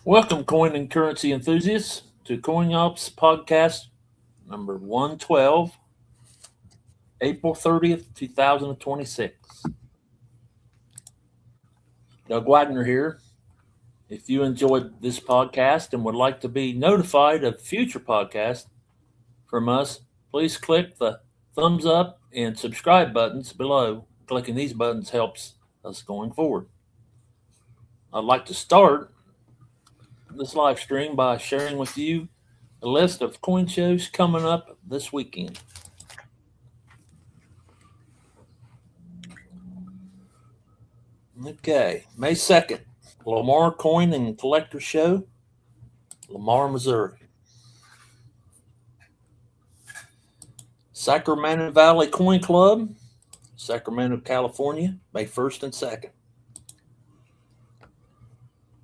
Welcome, coin and currency enthusiasts, to CoinOps podcast number 112, April 30th, 2026. Doug Wagner here. If you enjoyed this podcast and would like to be notified of future podcasts from us, please click the thumbs up and subscribe buttons below. Clicking these buttons helps us going forward. I'd like to start this live stream by sharing with you a list of coin shows coming up this weekend. Okay, May 2nd, Lamar Coin and Collector Show, Lamar, Missouri. Sacramento Valley Coin Club, Sacramento, California, May 1st and 2nd.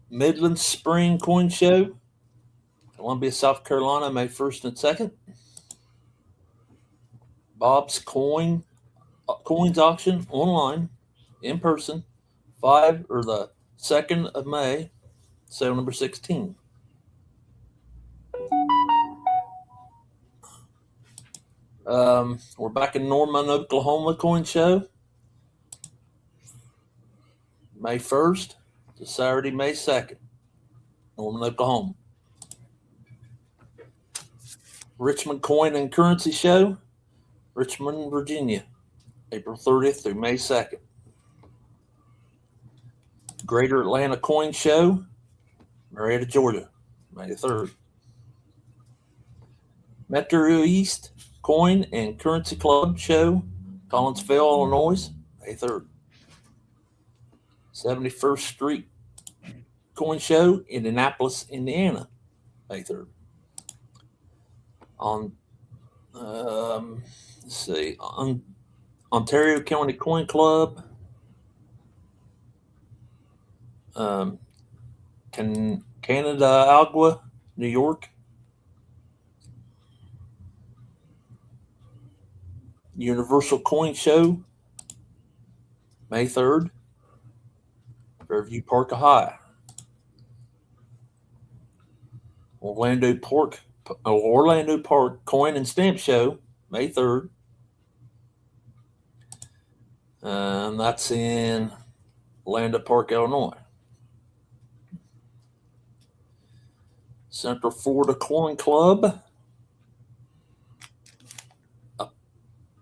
Midland Spring Coin Show, Columbia, South Carolina, May 1st and 2nd. Bob's Coins Auction online, in person, the 2nd of May, sale number 16. We're back in Norman, Oklahoma Coin Show, May 1st to Saturday, May 2nd, Norman, Oklahoma. Richmond Coin and Currency Show, Richmond, Virginia, April 30th through May 2nd. Greater Atlanta Coin Show, Marietta, Georgia, May 3rd. Metro East Coin and Currency Club Show, Collinsville, Illinois, May 3rd. 71st Street Coin Show, Indianapolis, Indiana, May 3rd. Ontario County Coin Club, Canada Agua, New York. Universal Coin Show, May 3rd, Fairview Park, Ohio. Orlando Park Coin and Stamp Show, May 3rd. That's in Orlando Park, Illinois. Central Florida Coin Club,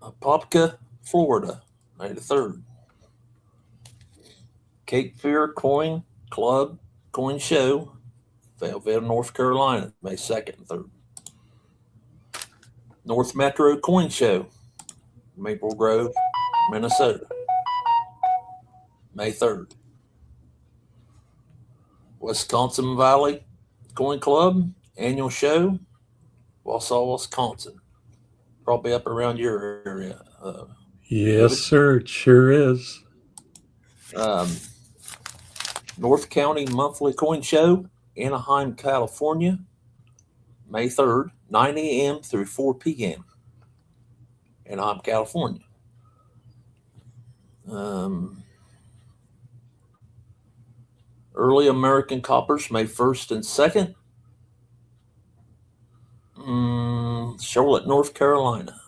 Apopka, Florida, May the 3rd. Cape Fear Coin Club Coin Show, Fayetteville, North Carolina, May 2nd and 3rd. North Metro Coin Show, Maple Grove, Minnesota, May 3rd. Wisconsin Valley Coin Club Annual Show, Wausau, Wisconsin. Probably up around your area. Yes, sir. It sure is. North County Monthly Coin Show, Anaheim, California, May 3rd, 9 a.m. through 4 p.m. Anaheim, California. Early American Coppers, May 1st and 2nd. Charlotte, North Carolina.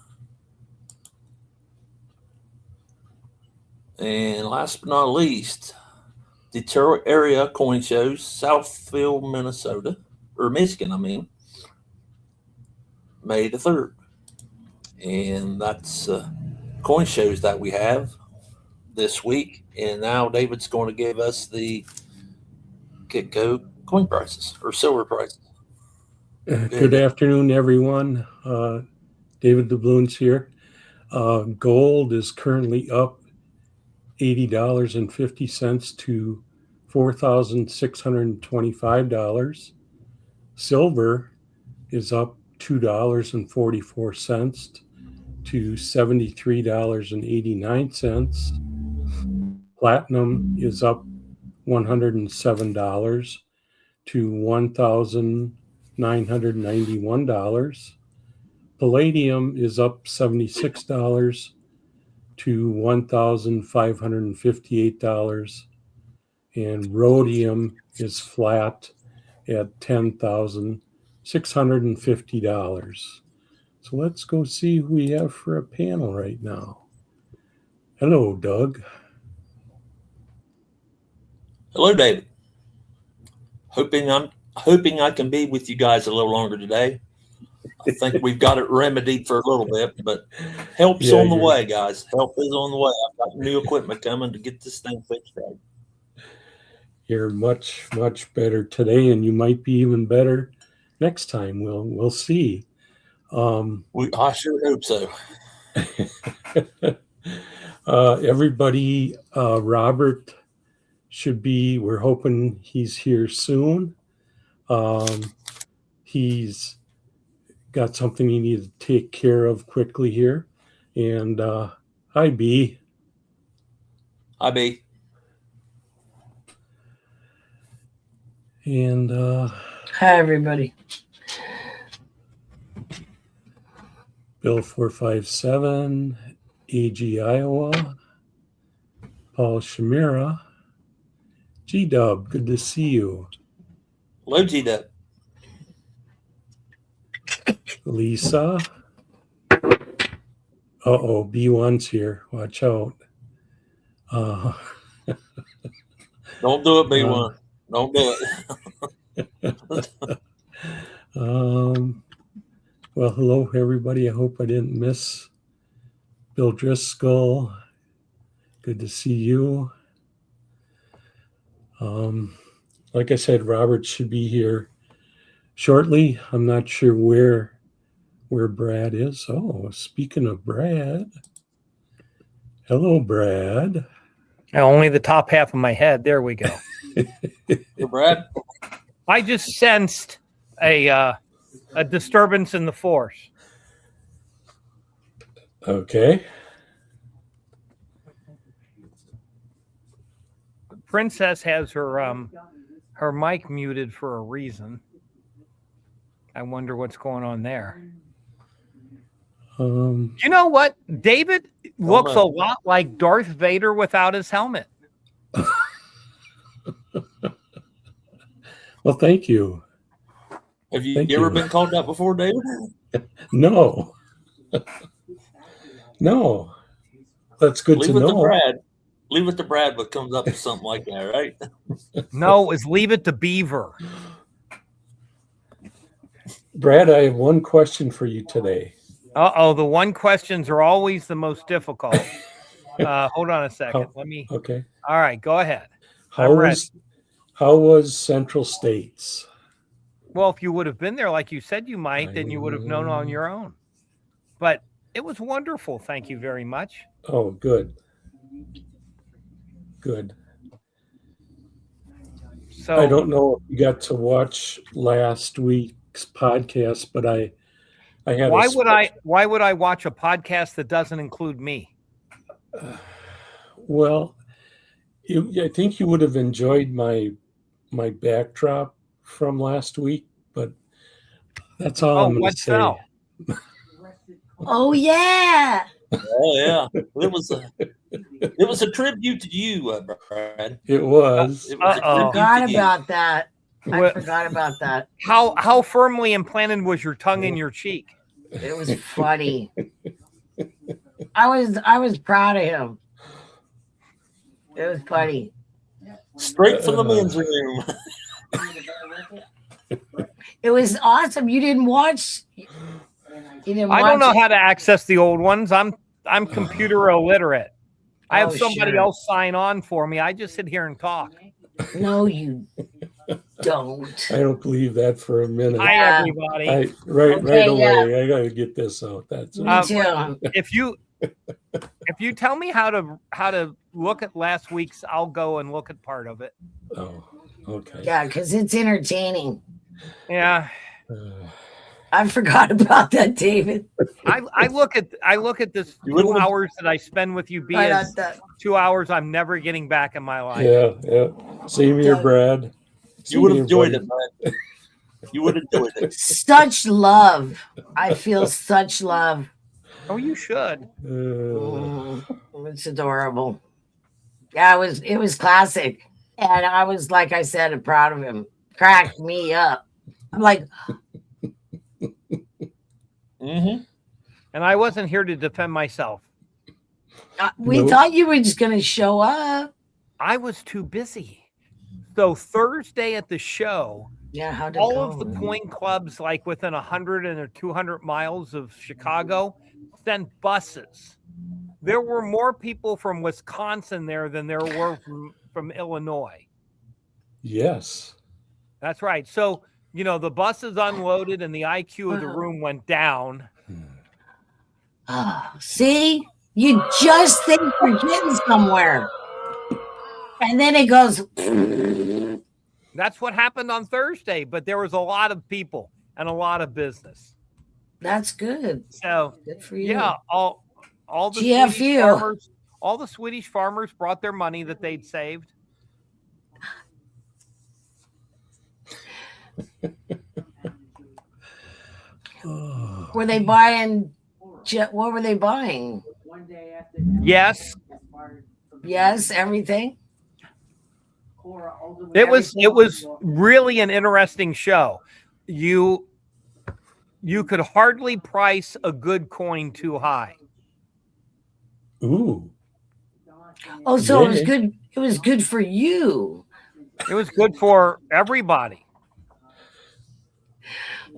And last but not least, Detroit area coin shows, Southfield, Michigan, May the 3rd. And that's coin shows that we have this week. And now David's going to give us the Kitco coin prices or silver prices. Good afternoon, everyone. David Doubloons here. Gold is currently up $80.50 to $4,625. Silver is up $2.44 to $73.89. Platinum is up $107 to $1,991. Palladium is up $76 to $1,558. And rhodium is flat at $10,650. So let's go see who we have for a panel right now. Hello, Doug. Hello, David. Hoping I can be with you guys a little longer today. I think we've got it remedied for a little bit, but help's on the way, guys. Help is on the way. I've got new equipment coming to get this thing fixed right. You're much, much better today, and you might be even better next time. We'll see. I sure hope so. Everybody, Robert should be. We're hoping he's here soon. He's got something he needs to take care of quickly here. And hi, B. Hi, B. And hi, everybody. Bill 457, AG Iowa, Paul Shamira, G-Dub, good to see you. Hello, G-Dub. Lisa. Uh-oh, B1's here. Watch out. Don't do it, B1. Don't do it. Well, hello, everybody. I hope I didn't miss Bill Driscoll. Good to see you. Like I said, Robert should be here shortly. I'm not sure where Brad is. Oh, speaking of Brad. Hello, Brad. Only the top half of my head. There we go. Hey, Brad. I just sensed a disturbance in the force. Okay. Princess has her mic muted for a reason. I wonder what's going on there. You know what? David looks a lot like Darth Vader without his helmet. Well, thank you. Have you ever been called that before, David? No. No. That's good to know. Leave it to Brad what comes up with something like that, right? No, it's leave it to Beaver. Brad, I have one question for you today. Uh-oh, the one questions are always the most difficult. Hold on a second. Okay. All right, go ahead. How was Central States? Well, if you would have been there like you said you might, then you would have known on your own. But it was wonderful. Thank you very much. Oh, good. Good. So I don't know if you got to watch last week's podcast, but I had. Why would I watch a podcast that doesn't include me? Well, I think you would have enjoyed my backdrop from last week, but that's all I'm going to say. Oh yeah. Oh yeah. It was a tribute to you, Brad. It was. I forgot about that. I forgot about that. How firmly implanted was your tongue in your cheek? It was funny. I was proud of him. It was funny. Straight from the men's room. It was awesome. You didn't watch. I don't know how to access the old ones. I'm computer illiterate. I have somebody else sign on for me. I just sit here and talk. No, you don't. I don't believe that for a minute. Hi, everybody. Right away. I got to get this out. That's me too. If you tell me how to look at last week's, I'll go and look at part of it. Oh, okay. Yeah, because it's entertaining. Yeah. I forgot about that, David. I look at this 2 hours that I spend with you, as 2 hours I'm never getting back in my life. Yeah. Same here, Brad. You would have enjoyed it, Brad. You would have enjoyed it. Such love. I feel such love. Oh, you should. It's adorable. Yeah, it was classic. And I was, like I said, proud of him. cracked me up. I'm like, Mm-hmm. And I wasn't here to defend myself. we thought you were just going to show up. I was too busy. So Thursday at the show, how'd it all go? of the coin clubs, like within 100 or 200 miles of Chicago, sent buses. There were more people from Wisconsin there than there were from Illinois. Yes. That's right. So, the buses unloaded and the IQ of the room went down. See? You just think you're getting somewhere. And then it goes. That's what happened on Thursday, but there was a lot of people and a lot of business. That's good. So, good for you. Yeah, all the GFU. farmers, all the Swedish farmers brought their money that they'd saved. Were they buying? What were they buying? Yes. Yes, everything. It was really an interesting show. You could hardly price a good coin too high. Ooh. Oh, so it was good. It was good for you. It was good for everybody.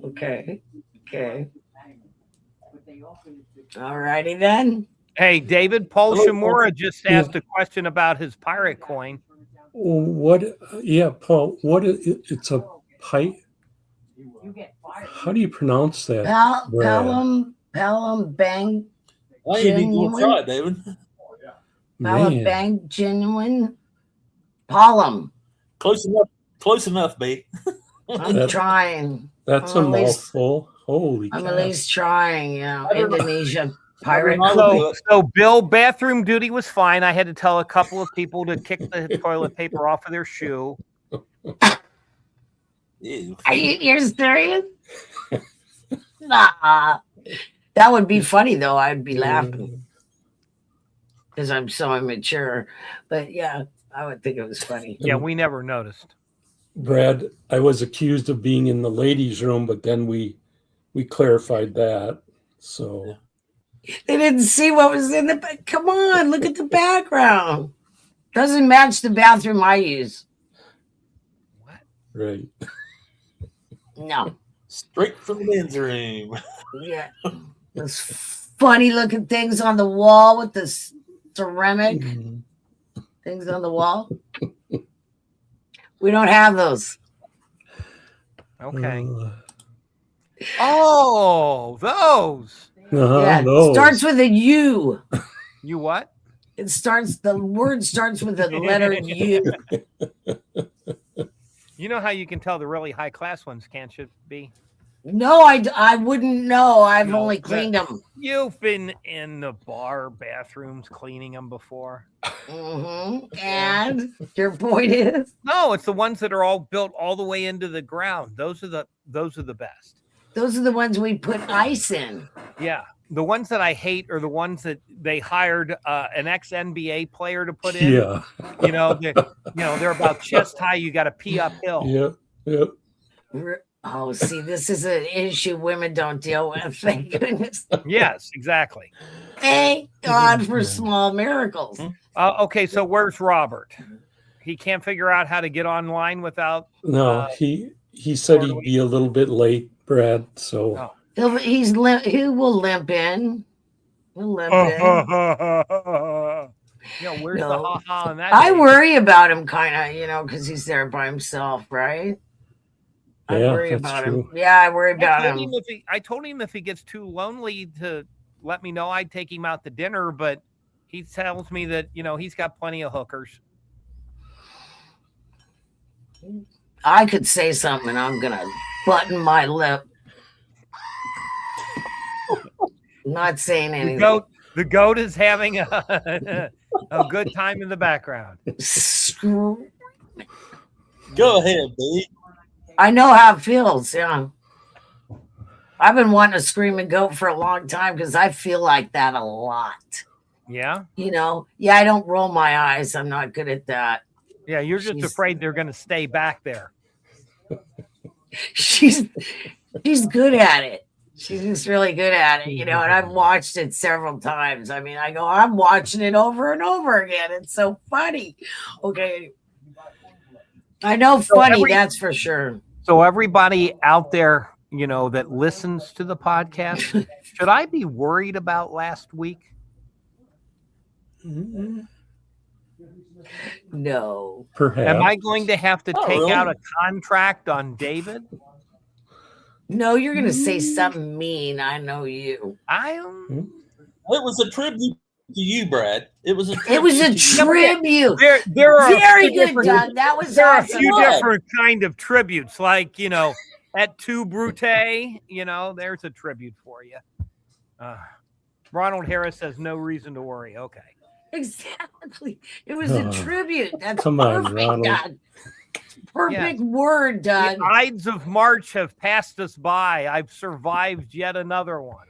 Okay. All righty then. Hey, David, Paul Shimura just asked a question about his pirate coin. What? Yeah, Paul. What? It's a pipe. How do you pronounce that? Pelham Bang. Why you need to try, David? Pelham Bang genuine. Pelham. Close enough, B. I'm trying. That's a mouthful. Holy cow. I'm at least trying. Indonesia pirate. So Bill, bathroom duty was fine. I had to tell a couple of people to kick the toilet paper off of their shoe. You're serious? Nah. That would be funny though. I'd be laughing because I'm so immature. But yeah, I would think it was funny. Yeah, we never noticed. Brad, I was accused of being in the ladies' room, but then we clarified that. So they didn't see what was in the. Come on, look at the background. Doesn't match the bathroom I use. What? Right. No. Straight from the men's room. Yeah. Those funny looking things on the wall with the ceramic things on the wall. We don't have those. Okay. Oh, those. Yeah, those. It starts with a U. You what? The word starts with the letter U. You know how you can tell the really high class ones, can't you, B? No, I wouldn't know. I've only cleaned them. You've been in the bar bathrooms cleaning them before. And your point is? No, it's the ones that are all built all the way into the ground. Those are the best. Those are the ones we put ice in. Yeah. The ones that I hate are the ones that they hired an ex-NBA player to put in. Yeah. They're about chest high. You got to pee uphill. Yep. Oh, see, this is an issue women don't deal with. Thank goodness. Yes, exactly. Thank God for small miracles. Okay, so where's Robert? He can't figure out how to get online without. No, he said he'd be a little bit late, Brad. So he will limp in. He'll limp in. Where's the ha-ha on that? I worry about him kind of, because he's there by himself, right? I worry about him. Yeah, I worry about him. I told him if he gets too lonely to let me know, I'd take him out to dinner, but he tells me that, he's got plenty of hookers. I could say something and I'm going to button my lip. I'm not saying anything. The goat is having a good time in the background. Go ahead, B. I know how it feels, yeah. I've been wanting to scream and goat for a long time because I feel like that a lot. Yeah? I don't roll my eyes. I'm not good at that. Yeah, you're just afraid they're going to stay back there. she's good at it. She's just really good at it, and I've watched it several times. I mean, I'm watching it over and over again. It's so funny. Okay. I know funny, that's for sure. So everybody out there, that listens to the podcast, should I be worried about last week? No. Perhaps. Am I going to have to take really. out a contract on David? No, you're going to say something mean. I know you. It was a tribute to you, Brad. It was a tribute. It was a tribute. There are Very good, Doug. That was there are a awesome. few different kind of tributes, like at Tu Brute, there's a tribute for you. Ronald Harris says no reason to worry. Okay. Exactly. It was a tribute. That's come perfect, on, Ronald. Doug. Perfect word, Doug. The Ides of March have passed us by. I've survived yet another one.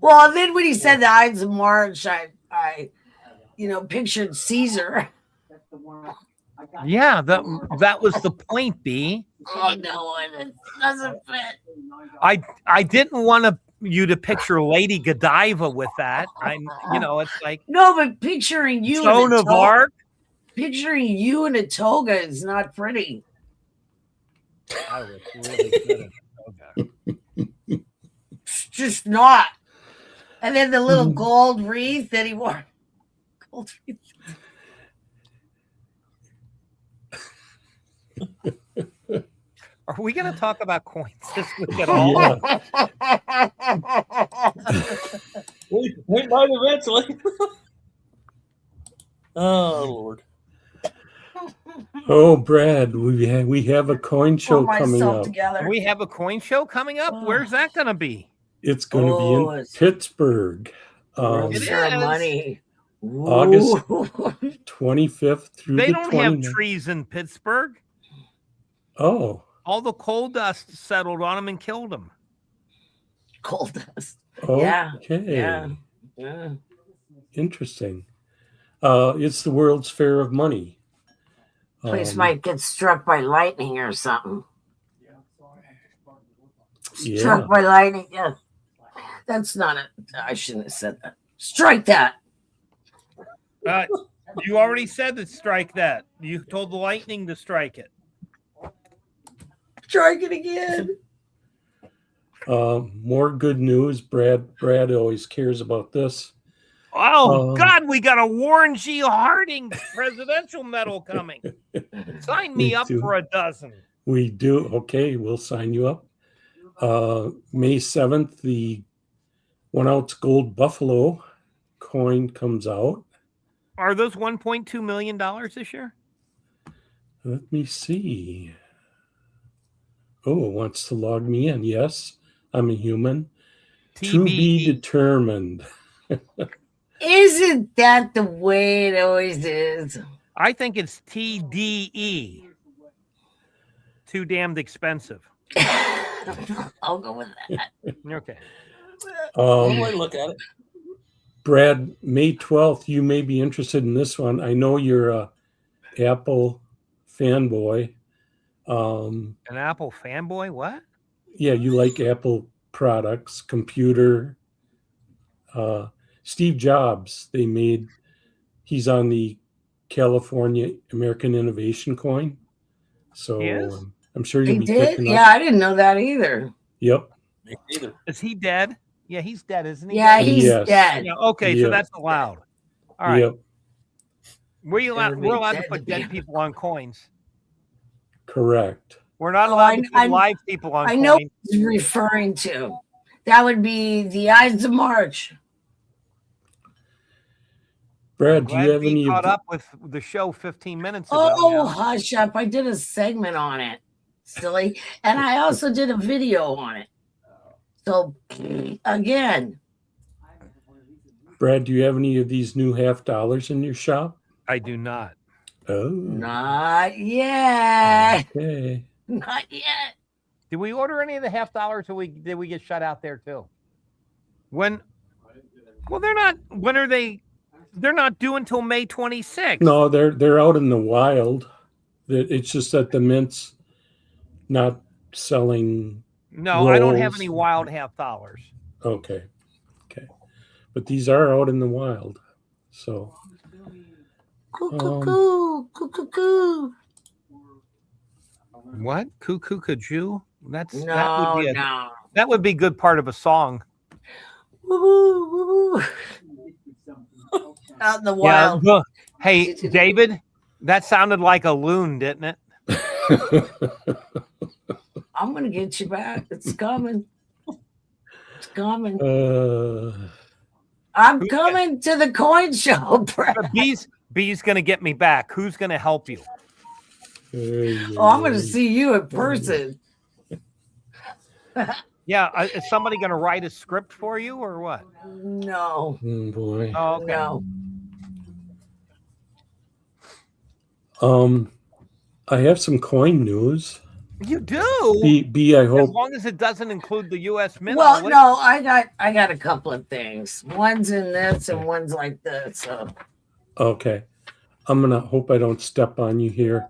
Well, then when he said the Ides of March, I pictured Caesar. Yeah, that was the point, B. Oh no, it doesn't fit. I didn't want you to picture Lady Godiva with that. It's like No, but picturing you Joan of Arc. Picturing you in a toga is not pretty. I was really good at toga. It's just not. And then the little gold wreath that he wore. Gold wreath. Are we going to talk about coins this week at all? Yeah. We might eventually. Oh Lord. Oh, Brad, we have a coin show coming up. Together. We have a coin show coming up. Where's that going to be? It's going to be in Pittsburgh. It ceremony. August 25th through They the don't 29th. have trees in Pittsburgh. Oh. All the coal dust settled on them and killed them. Coal dust. Okay. Yeah. Interesting. It's the World's Fair of Money. Place might get struck by lightning or something. Yeah. Struck by lightning. Yeah. That's not it. I shouldn't have said that. Strike that. You already said to strike that. You told the lightning to strike it. Strike it again. More good news. Brad always cares about this. Oh, God, we got a Warren G. Harding presidential medal coming. Sign me up for a dozen. We do. Okay, we'll sign you up. May 7th, the 1 ounce gold buffalo coin comes out. Are those $1.2 million this year? Let me see. Oh, it wants to log me in. Yes, I'm a human. To be determined. Isn't that the way it always is? I think it's TDE. Too damned expensive. I'll go with that. Okay. One way to look at it. Brad, May 12th, you may be interested in this one. I know you're a Apple fanboy. An Apple fanboy? What? Yeah, you like Apple products, computer. Steve Jobs, he's on the California American Innovation coin. So I'm sure you'll be picking up. Yeah, I didn't know that either. Yep. Me neither. Is he dead? Yeah, he's dead, isn't he? Yeah, he's dead. Yeah, okay, so that's allowed. All right. Yep. We're allowed to put dead people on coins. Correct. We're not allowed to put live people on coins. I know what he's referring to. That would be the Ides of March. Brad, do you have any caught up with the show 15 minutes ago? Oh, hush up. I did a segment on it. Silly. And I also did a video on it. So, again. Brad, do you have any of these new $50 in your shop? I do not. Oh. Not yet. Okay. Not yet. Did we order any of the half dollars, or did we get shut out there too? When? Well, they're not. When are they? They're not due until May 26th. No, they're out in the wild. It's just that the mint's not selling. No, I don't have rolls. any wild half dollars. Okay. But these are out in the wild. So. Cuckoo. What? Cuckoo kajou? That No, would be no. that would be good part of a song. Woo-hoo, woo-hoo. Out in the wild. Yeah, hey, David, that sounded like a loon, didn't it? I'm gonna get you back. It's coming. It's coming. I'm coming to the coin show, Brad. B's gonna get me back. Who's gonna help you? Oh, I'm gonna see you in person. Yeah, is somebody gonna write a script for you or what? No. Oh boy. Oh, okay. No. I have some coin news. You do? B, I hope. As long as it doesn't include the U.S. Mint. Well, no, I got a couple of things. One's in this and one's like this. So. Okay. I'm gonna hope I don't step on you here.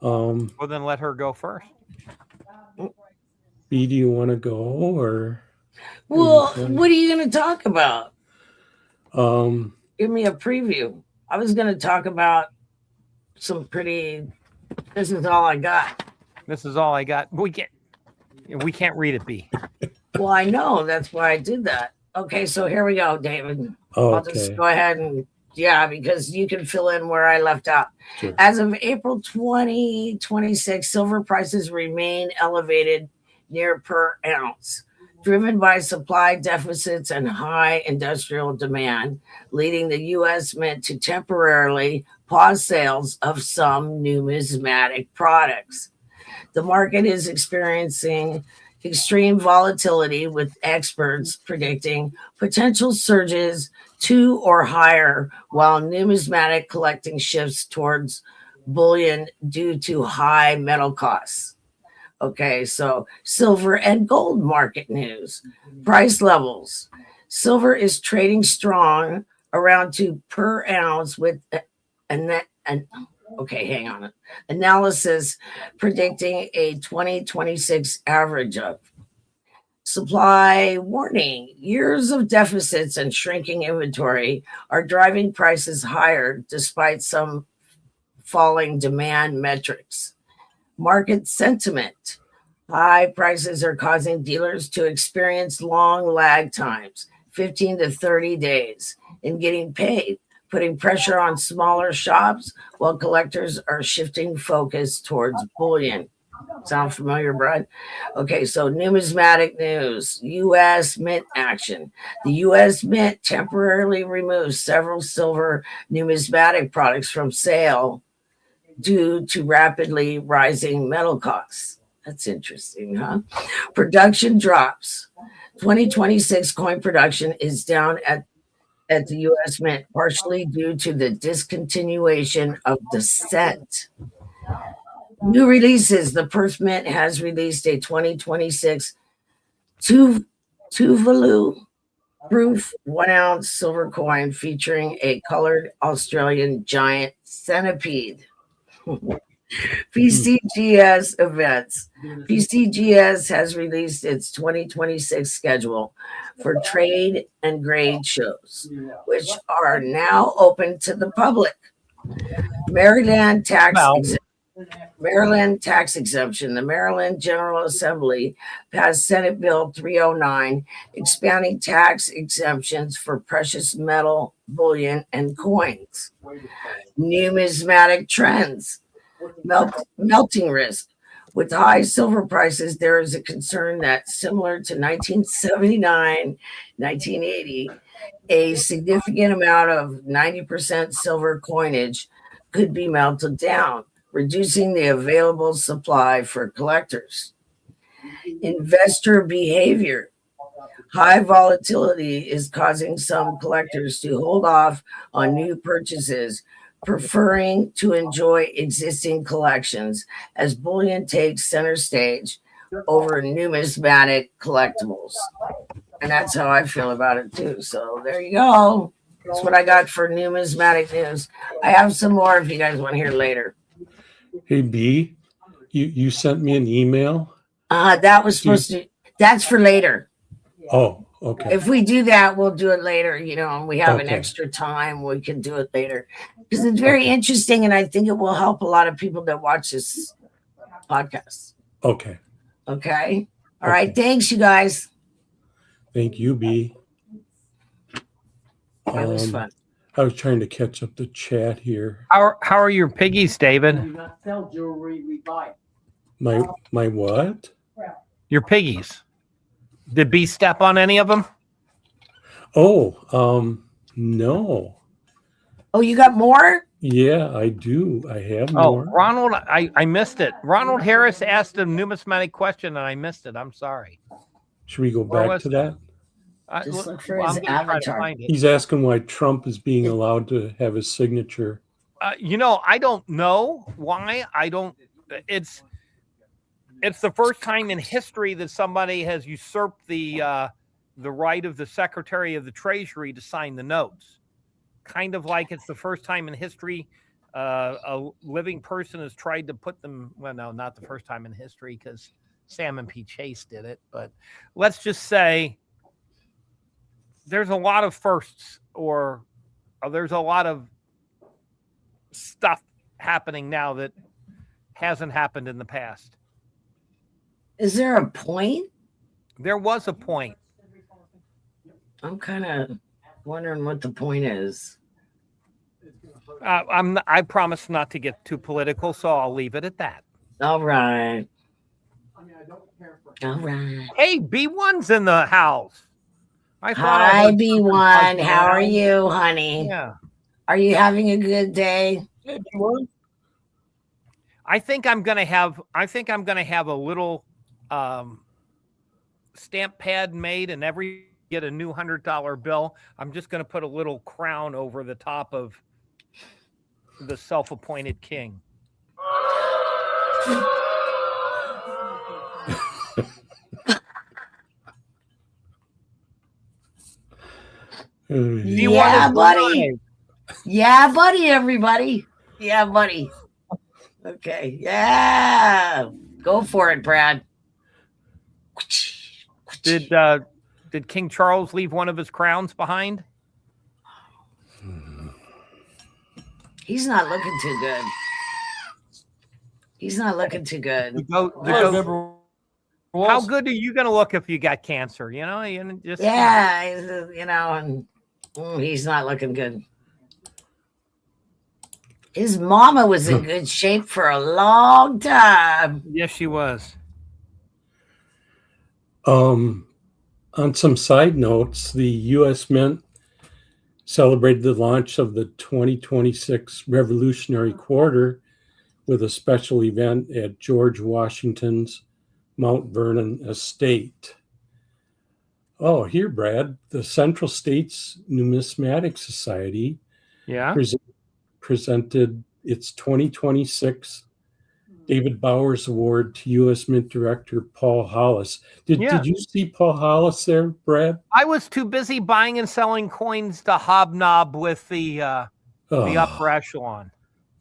Well, then let her go first. B, do you want to go or? Well, what are you going to talk about? Give me a preview. I was going to talk about some pretty. This is all I got. This is all I got. We can't read it, B. Well, I know. That's why I did that. Okay, so here we go, David. Okay. I'll just go ahead and because you can fill in where I left out. Sure. As of April 2026, silver prices remain elevated near per ounce, driven by supply deficits and high industrial demand, leading the U.S. Mint to temporarily pause sales of some numismatic products. The market is experiencing extreme volatility, with experts predicting potential surges to or higher, while numismatic collecting shifts towards bullion due to high metal costs. Okay, so silver and gold market news. Price levels. Silver is trading strong around 2 per ounce with hang on. Analysis predicting a 2026 average of. Supply warning. Years of deficits and shrinking inventory are driving prices higher despite some falling demand metrics. Market sentiment. High prices are causing dealers to experience long lag times, 15 to 30 days, in getting paid, putting pressure on smaller shops while collectors are shifting focus towards bullion. Sound familiar, Brad? Okay, so numismatic news. U.S. Mint action. The U.S. Mint temporarily removes several silver numismatic products from sale due to rapidly rising metal costs. That's interesting, huh? Production drops. 2026 coin production is down at the U.S. Mint, partially due to the discontinuation of the cent. New releases. The Perth Mint has released a 2026 Tuvalu proof 1 ounce silver coin featuring a colored Australian giant centipede. PCGS events. PCGS has released its 2026 schedule for trade and grade shows, which are now open to the public. Maryland tax exemption. The Maryland General Assembly passed Senate Bill 309, expanding tax exemptions for precious metal, bullion, and coins. Numismatic trends. Melting risk. With high silver prices, there is a concern that, similar to 1979, 1980, a significant amount of 90% silver coinage could be melted down, reducing the available supply for collectors. Investor behavior. High volatility is causing some collectors to hold off on new purchases, preferring to enjoy existing collections as bullion takes center stage over numismatic collectibles. And that's how I feel about it too. So there you go. That's what I got for numismatic news. I have some more if you guys want to hear later. Hey B, you sent me an email. That was supposed to. That's for later. Oh, okay. If we do that, we'll do it later. You know, and we have an Okay. extra time, we can do it later because it's very interesting, and I think it will help a lot of people that watch this podcast. Okay. Okay. All right. Thanks, you guys. Thank you, B. That was fun. I was trying to catch up the chat here. How are your piggies, David? Do not sell jewelry, we buy it. My what? Your piggies. Did B step on any of them? Oh, no. Oh, you got more? Yeah, I do. I have Oh, more. Ronald, I missed it. Ronald Harris asked a numismatic question and I missed it. I'm sorry. Should we go Where back was to that? that? Just look for I'm his gonna try to avatar. find it. He's asking why Trump is being allowed to have his signature. I don't know why. It's the first time in history that somebody has usurped the right of the Secretary of the Treasury to sign the notes. Kind of like it's the first time in history a living person has tried to put them. Well, no, not the first time in history because Salmon P. Chase did it. But let's just say there's a lot of firsts, or there's a lot of stuff happening now that hasn't happened in the past. Is there a point? There was a point. I'm kind of wondering what the point is. I promise not to get too political, so I'll leave it at that. All right. All right. Hey, B1's in the house. I thought I Hi, heard B1. How are you, honey? Yeah. Are you having a good day? Hey, B1. I think I'm gonna have a little stamp pad made, and get a new $100 bill. I'm just gonna put a little crown over the top of the self-appointed king. Yeah, buddy. Yeah, buddy, everybody. Yeah, buddy. Okay. Yeah. Go for it, Brad. Did King Charles leave one of his crowns behind? He's not looking too good. He's not looking too good. How good are you going to look if you got cancer? You know, just Yeah, you know, and he's not looking good. His mama was in good shape for a long time. Yes, she was. On some side notes, the U.S. Mint celebrated the launch of the 2026 Revolutionary Quarter with a special event at George Washington's Mount Vernon estate. Oh, here, Brad, the Central States Numismatic Society presented its 2026 David Bowers Award to U.S. Mint Director Paul Hollis. Did you see Paul Hollis there, Brad? I was too busy buying and selling coins to hobnob with the upper echelon.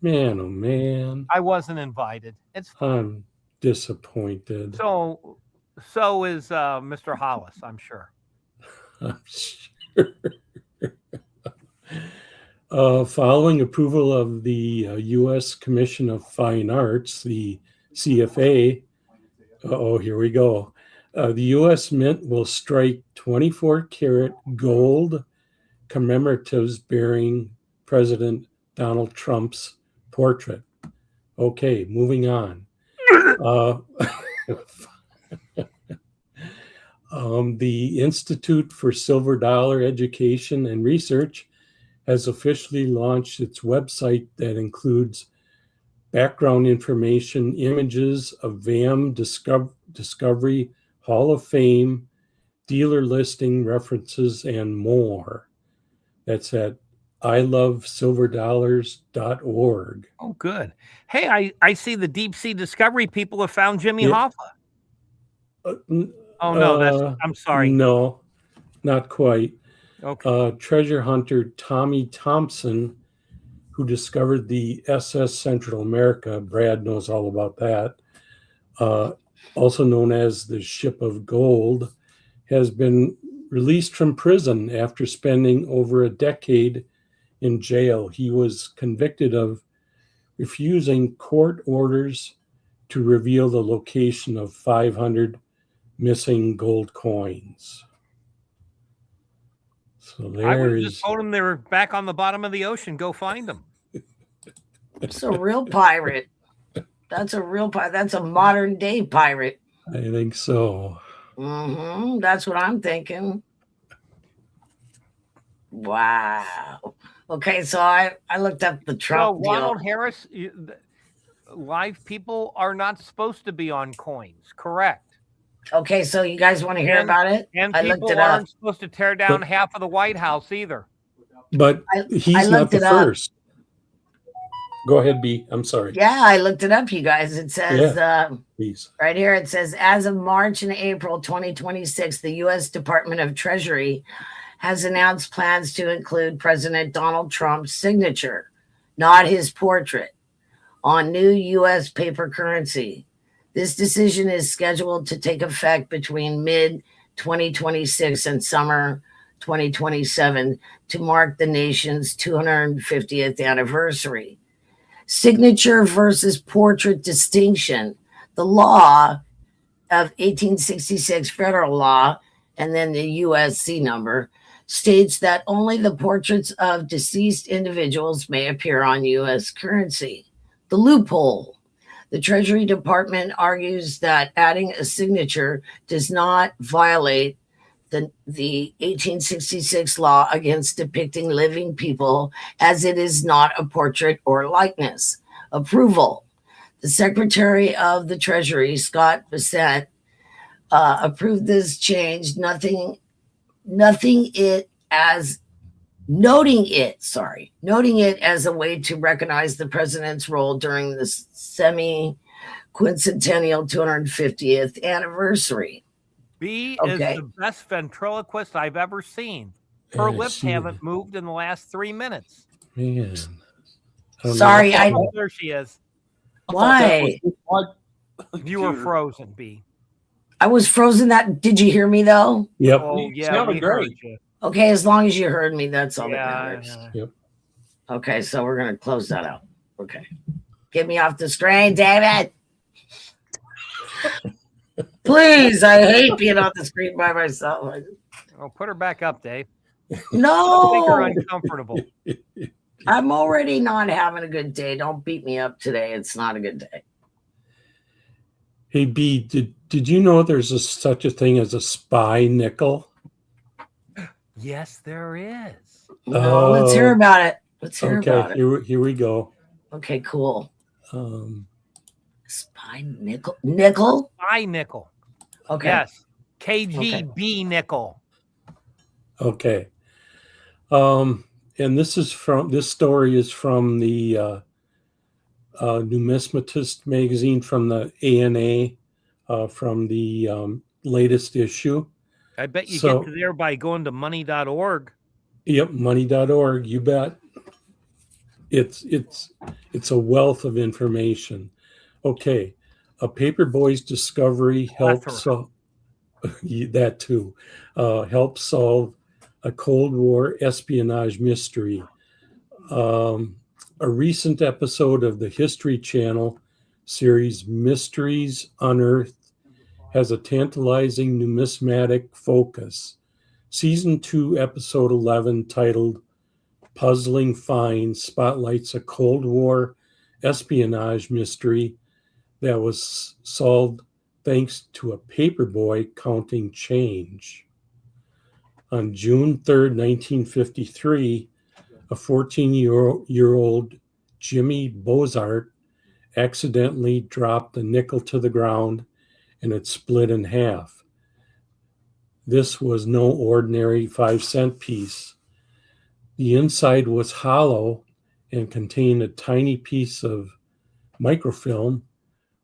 Man, oh man. I wasn't invited. I'm disappointed. So is Mr. Hollis, I'm sure. I'm sure. Following approval of the U.S. Commission of Fine Arts, the CFA, here we go. The U.S. Mint will strike 24-karat gold commemoratives bearing President Donald Trump's portrait. Okay, moving on. The Institute for Silver Dollar Education and Research has officially launched its website that includes background information, images of VAM Discovery Hall of Fame, dealer listing references, and more. That's at ilovesilverdollars.org. Oh, good. Hey, I see the deep sea discovery people have found Jimmy Hoffa. Oh no, I'm sorry. No, not quite. Okay. Treasure hunter Tommy Thompson, who discovered the SS Central America, Brad knows all about that, also known as the Ship of Gold, has been released from prison after spending over a decade in jail. He was convicted of refusing court orders to reveal the location of 500 missing gold coins. So I would have just there's told them they were back on the bottom of the ocean. Go find them. It's a real pirate. That's a real pirate. That's a modern day pirate. I think so. That's what I'm thinking. Wow. Okay, so I looked up the So Trump deal. Ronald Harris, live people are not supposed to be on coins, correct? Okay, so you guys want to hear about it? And I looked people it up. aren't supposed to tear down half of the White House either. But he's not looked the it up. first. Go ahead, B. I'm sorry. Yeah, I looked it up, you guys. It says Please. right here, it says, as of March and April 2026, the U.S. Department of Treasury has announced plans to include President Donald Trump's signature, not his portrait, on new U.S. paper currency. This decision is scheduled to take effect between mid-2026 and summer 2027 to mark the nation's 250th anniversary. Signature versus portrait distinction. The law of 1866 federal law, and then the USC number, states that only the portraits of deceased individuals may appear on U.S. currency. The loophole. The Treasury Department argues that adding a signature does not violate the 1866 law against depicting living people, as it is not a portrait or likeness. Approval. The Secretary of the Treasury, Scott Bessent, approved this change, noting it as a way to recognize the president's role during the semi-quincentennial 250th anniversary. B is the best ventriloquist I've ever seen. Her lips haven't moved in the last 3 minutes. Man. Sorry, there she is. Why? You were frozen, B. I was frozen. Did you hear me though? Yep. Oh yeah, sounded we great. heard you. Okay, as long as you heard me, that's all that matters. Yep. Okay, so we're gonna close that out. Okay. Get me off the screen, David. Please, I hate being on the screen by myself. Oh, put her back up, Dave. No, Make her uncomfortable. I'm already not having a good day. Don't beat me up today. It's not a good day. Hey, B, did you know there's such a thing as a spy nickel? Yes, there is. No, let's hear about it. Let's hear about it. Here we go. Okay, cool. Spy nickel. Spy nickel. Okay. Yes. KGB nickel. Okay. And this story is from the Numismatist magazine, from the ANA, from the latest issue. I bet you get to there by going to money.org. Yep, money.org. You bet. It's a wealth of information. Okay, a paperboy's discovery helps solve that too. Helps solve a Cold War espionage mystery. A recent episode of the History Channel series Mysteries Unearthed has a tantalizing numismatic focus. Season 2, episode 11, titled Puzzling Find, spotlights a Cold War espionage mystery that was solved thanks to a paperboy counting change. On June 3rd, 1953, a 14-year-old Jimmy Bozart accidentally dropped a nickel to the ground and it split in half. This was no ordinary 5-cent piece. The inside was hollow and contained a tiny piece of microfilm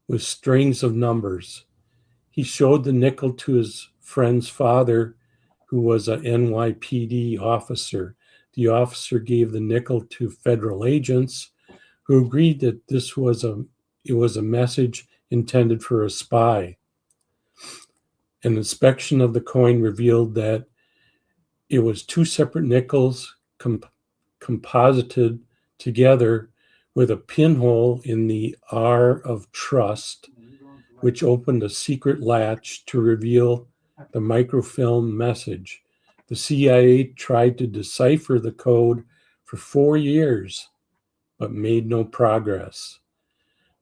with strings of numbers. He showed the nickel to his friend's father, who was a NYPD officer. The officer gave the nickel to federal agents, who agreed that it was a message intended for a spy. An inspection of the coin revealed that it was two separate nickels composited together with a pinhole in the R of trust, which opened a secret latch to reveal the microfilm message. The CIA tried to decipher the code for 4 years, but made no progress.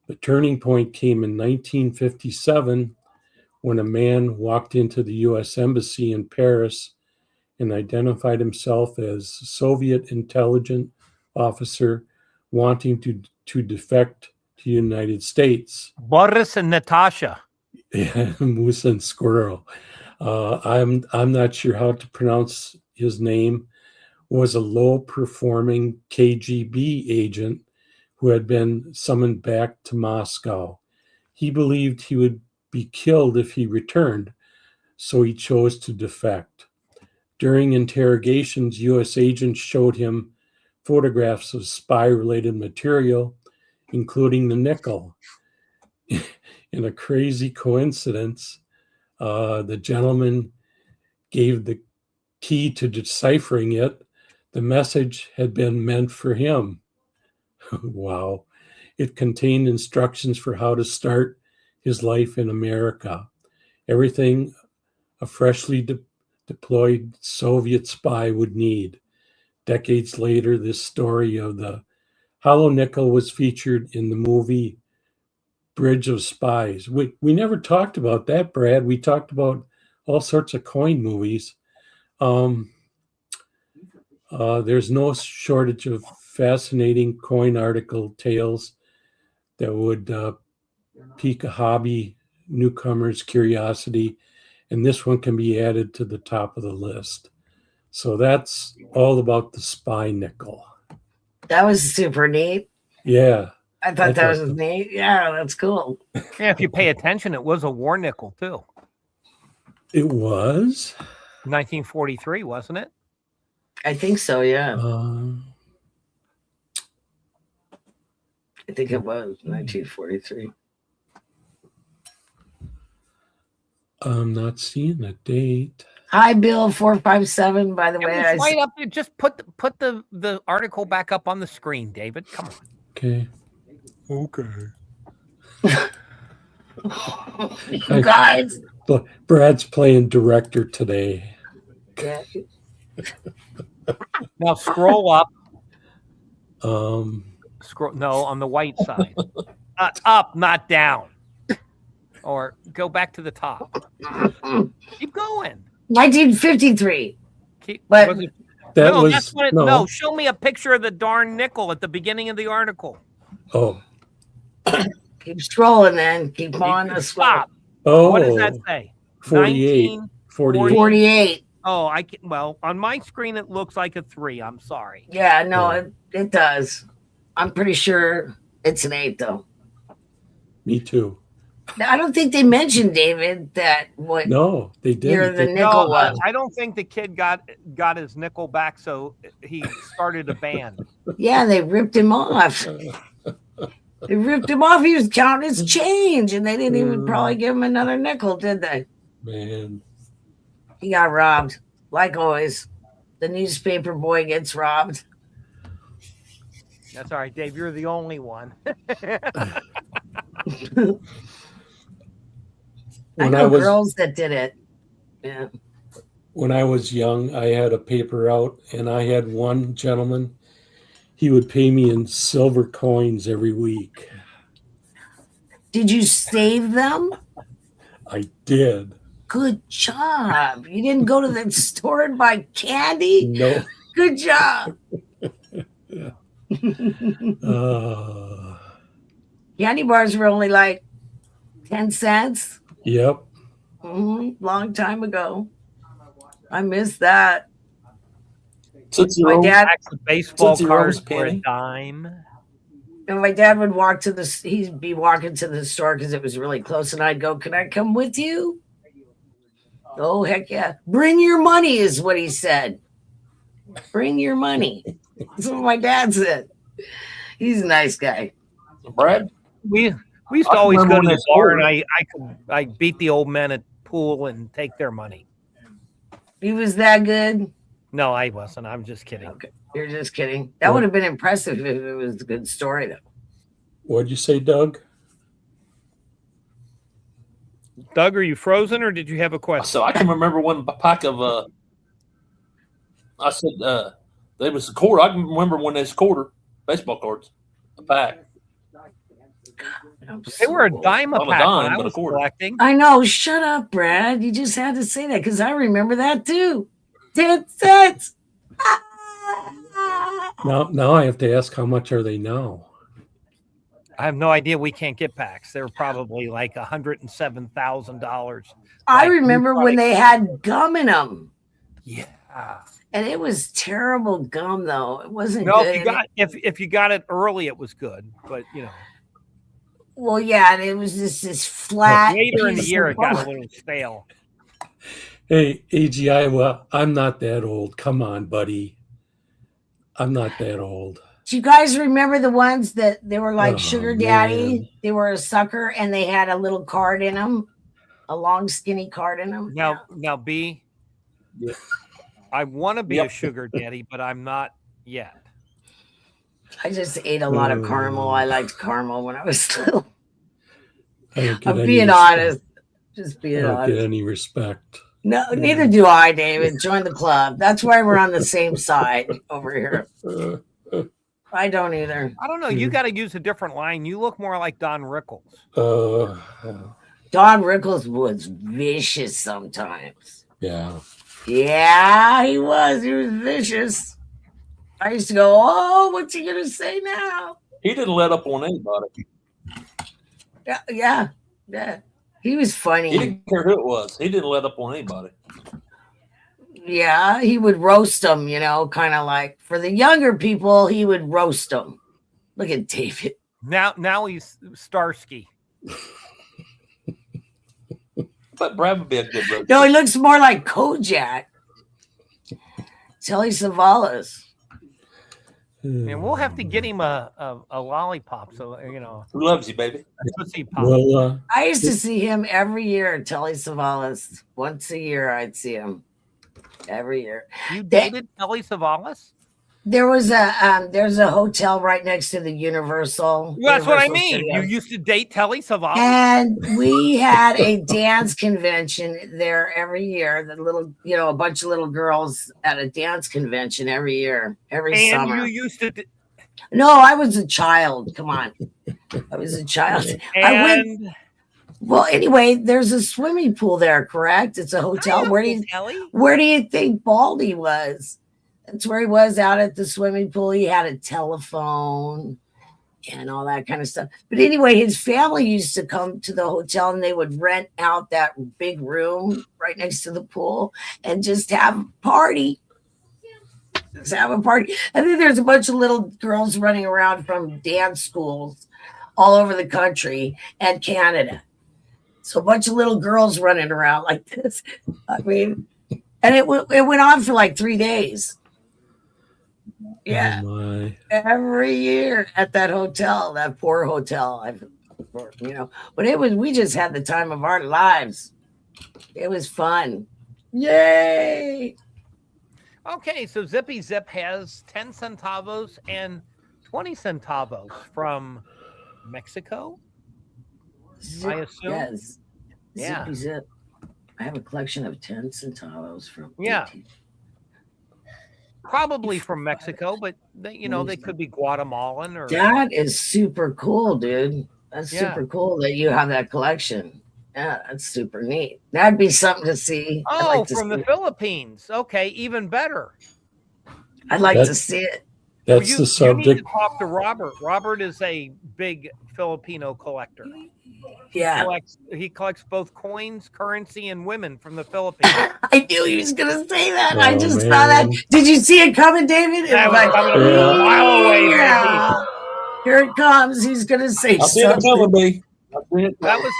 The turning point came in 1957 when a man walked into the U.S. Embassy in Paris and identified himself as Soviet intelligence officer wanting to defect to the United States. Boris and Natasha. Moose and Squirrel. I'm not sure how to pronounce his name. Was a low-performing KGB agent who had been summoned back to Moscow. He believed he would be killed if he returned, so he chose to defect. During interrogations, U.S. agents showed him photographs of spy-related material, including the nickel. In a crazy coincidence, the gentleman gave the key to deciphering it. The message had been meant for him. Wow. It contained instructions for how to start his life in America. Everything a freshly deployed Soviet spy would need. Decades later, this story of the hollow nickel was featured in the movie Bridge of Spies. We never talked about that, Brad. We talked about all sorts of coin movies. There's no shortage of fascinating coin article tales that would pique a hobby newcomer's curiosity, and this one can be added to the top of the list. So that's all about the spy nickel. That was super neat. Yeah. I thought that was neat. Yeah, that's cool. Yeah, if you pay attention, it was a war nickel too. It was 1943, wasn't it? I think so, yeah. I think it was 1943. I'm not seeing a date. Hi, Bill 457. By the way, It was right up there. Just put the article back up on the screen, David. Come on. Okay. You guys. Brad's playing director today. Yeah. Now scroll up. Scroll. No, on the white side. Up, not down. Or go back to the top. Keep going. 1953. That no, was that's what no. Show me a picture of the darn nickel at the beginning of the article. Oh. Keep scrolling, then. Keep on the stop. Oh. What does that say? 48. 48. Oh, well, on my screen it looks like a 3. I'm sorry. Yeah, no, it does. I'm pretty sure it's an 8, though. Me too. I don't think they mentioned, David, that what no, they didn't. Year the nickel was. I don't think the kid got his nickel back, so he started a band. Yeah, they ripped him off. They ripped him off. He was counting his change, and they didn't even probably give him another nickel, did they? Man. He got robbed. Like always. The newspaper boy gets robbed. That's all right, Dave. You're the only one. I know girls that did it. Yeah. When I was young, I had a paper out, and I had one gentleman. He would pay me in silver coins every week. Did you save them? I did. Good job. You didn't go to the store and buy candy? No. Good job. Yeah. Candy bars were only like 10 cents. Yep. Long time ago. I missed that. My dad, baseball cards were a dime. And my dad would walk to he'd be walking to the store because it was really close. And I'd go, can I come with you? Oh, heck yeah. Bring your money is what he said. Bring your money. That's what my dad said. He's a nice guy. Brad, We used to always go to the bar, and I beat the old men at pool and take their money. He was that good? No, I wasn't. I'm just kidding. Okay. You're just kidding. That would have been impressive if it was a good story, though. What'd you say, Doug? Doug, are you frozen, or did you have a question? So I can remember one pack of. I said there was a quarter. I can remember when there's quarter baseball cards, a pack. They were a dime a Not a pack dime, when I but a was quarter. collecting. I know. Shut up, Brad. You just had to say that because I remember that too. 10 cents. Now I have to ask, how much are they now? I have no idea. We can't get packs. They're probably like $107,000. I Like, remember when they had gum in them. Yeah. And it was terrible gum, though. It wasn't No, good. if you got it early, it was good. But Well, yeah, and it was just this flat. later in the piece year, of it got gum. a little stale. Hey, AGI, well, I'm not that old. Come on, buddy. I'm not that old. Do you guys remember the ones that they were like Oh, sugar daddy? man. They were a sucker, and they had a little card in them, a long, skinny card in them. Now, B, Yeah. I want to be a Yep. sugar daddy, but I'm not yet. I just ate a lot of caramel. I liked caramel when I was little. I don't get I'm any being respect. honest. Just I being don't get honest. any respect. No, neither do I, David. Join the club. That's why we're on the same side over here. I don't either. I don't know. You got to use a different line. You look more like Don Rickles. Don Rickles was vicious sometimes. Yeah. Yeah, he was. He was vicious. I used to go, oh, what's he going to say now? He didn't let up on anybody. Yeah. He was funny. He didn't care who it was. He didn't let up on anybody. Yeah, he would roast them, kind of like for the younger people, he would roast them. Look at David. Now he's Starsky. But Brad would be a good road. No, he looks more like Kojak. Telly Savalas. And we'll have to get him a lollipop. So Who loves you, baby? let's see. Pop. Well, I used to see him every year, Telly Savalas. Once a year, I'd see him. Every year. You dated Telly Savalas? There's a hotel right next to the Universal. That's what I Universal mean. Studios. You used to date Telly Savalas? And we had a dance convention there every year. The little, a bunch of little girls at a dance convention every year, every And summer. you used to. No, I was a child. Come on. I was a child. I went. And Well, anyway, there's a swimming pool there, correct? It's a hotel. Where do you think Baldy was? That's where he was, out at the swimming pool. He had a telephone and all that kind of stuff. But anyway, his family used to come to the hotel and they would rent out that big room right next to the pool and just have a party. Just have a party. And then there's a bunch of little girls running around from dance schools all over the country and Canada. So a bunch of little girls running around like this. I mean, and it went on for like 3 days. Yeah, oh my. every year at that hotel, that poor hotel. But we just had the time of our lives. It was fun. Yay! okay, so Zippy Zip has 10 centavos and 20 centavos from Mexico. I assume. Yes. Yeah. Zippy Zip. I have a collection of 10 centavos from. Yeah. 18. Probably from Mexico, but they could be Guatemalan or. That is super cool, dude. That's Yeah. super cool that you have that collection. Yeah, that's super neat. That'd be something to see. Oh, from the Philippines. Okay, even better. I'd like to That's- see it. That's You the need to subject. talk to Robert. Robert is a big Filipino collector. Yeah. He collects both coins, currency, and women from the Philippines. I knew he was going to say that. Oh, I just saw man. that. Did you see it coming, David? That was Like, coming a mile away, yeah. Here it comes. He's gonna say I've seen it something. coming, B. I've seen it That coming.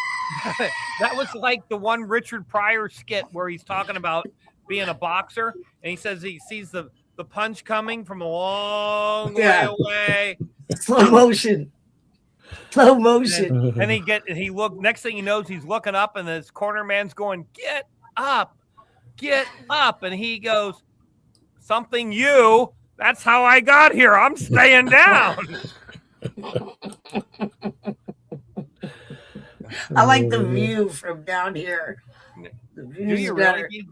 was that was like the one Richard Pryor skit where he's talking about being a boxer, and he says he sees the punch coming from a long way away. Slow motion. Slow motion. And he look, next thing he knows, he's looking up, and this corner man's going, get up. And he goes, something you, that's how I got here. I'm staying down. I like the view from down here. The Do view's you better. really?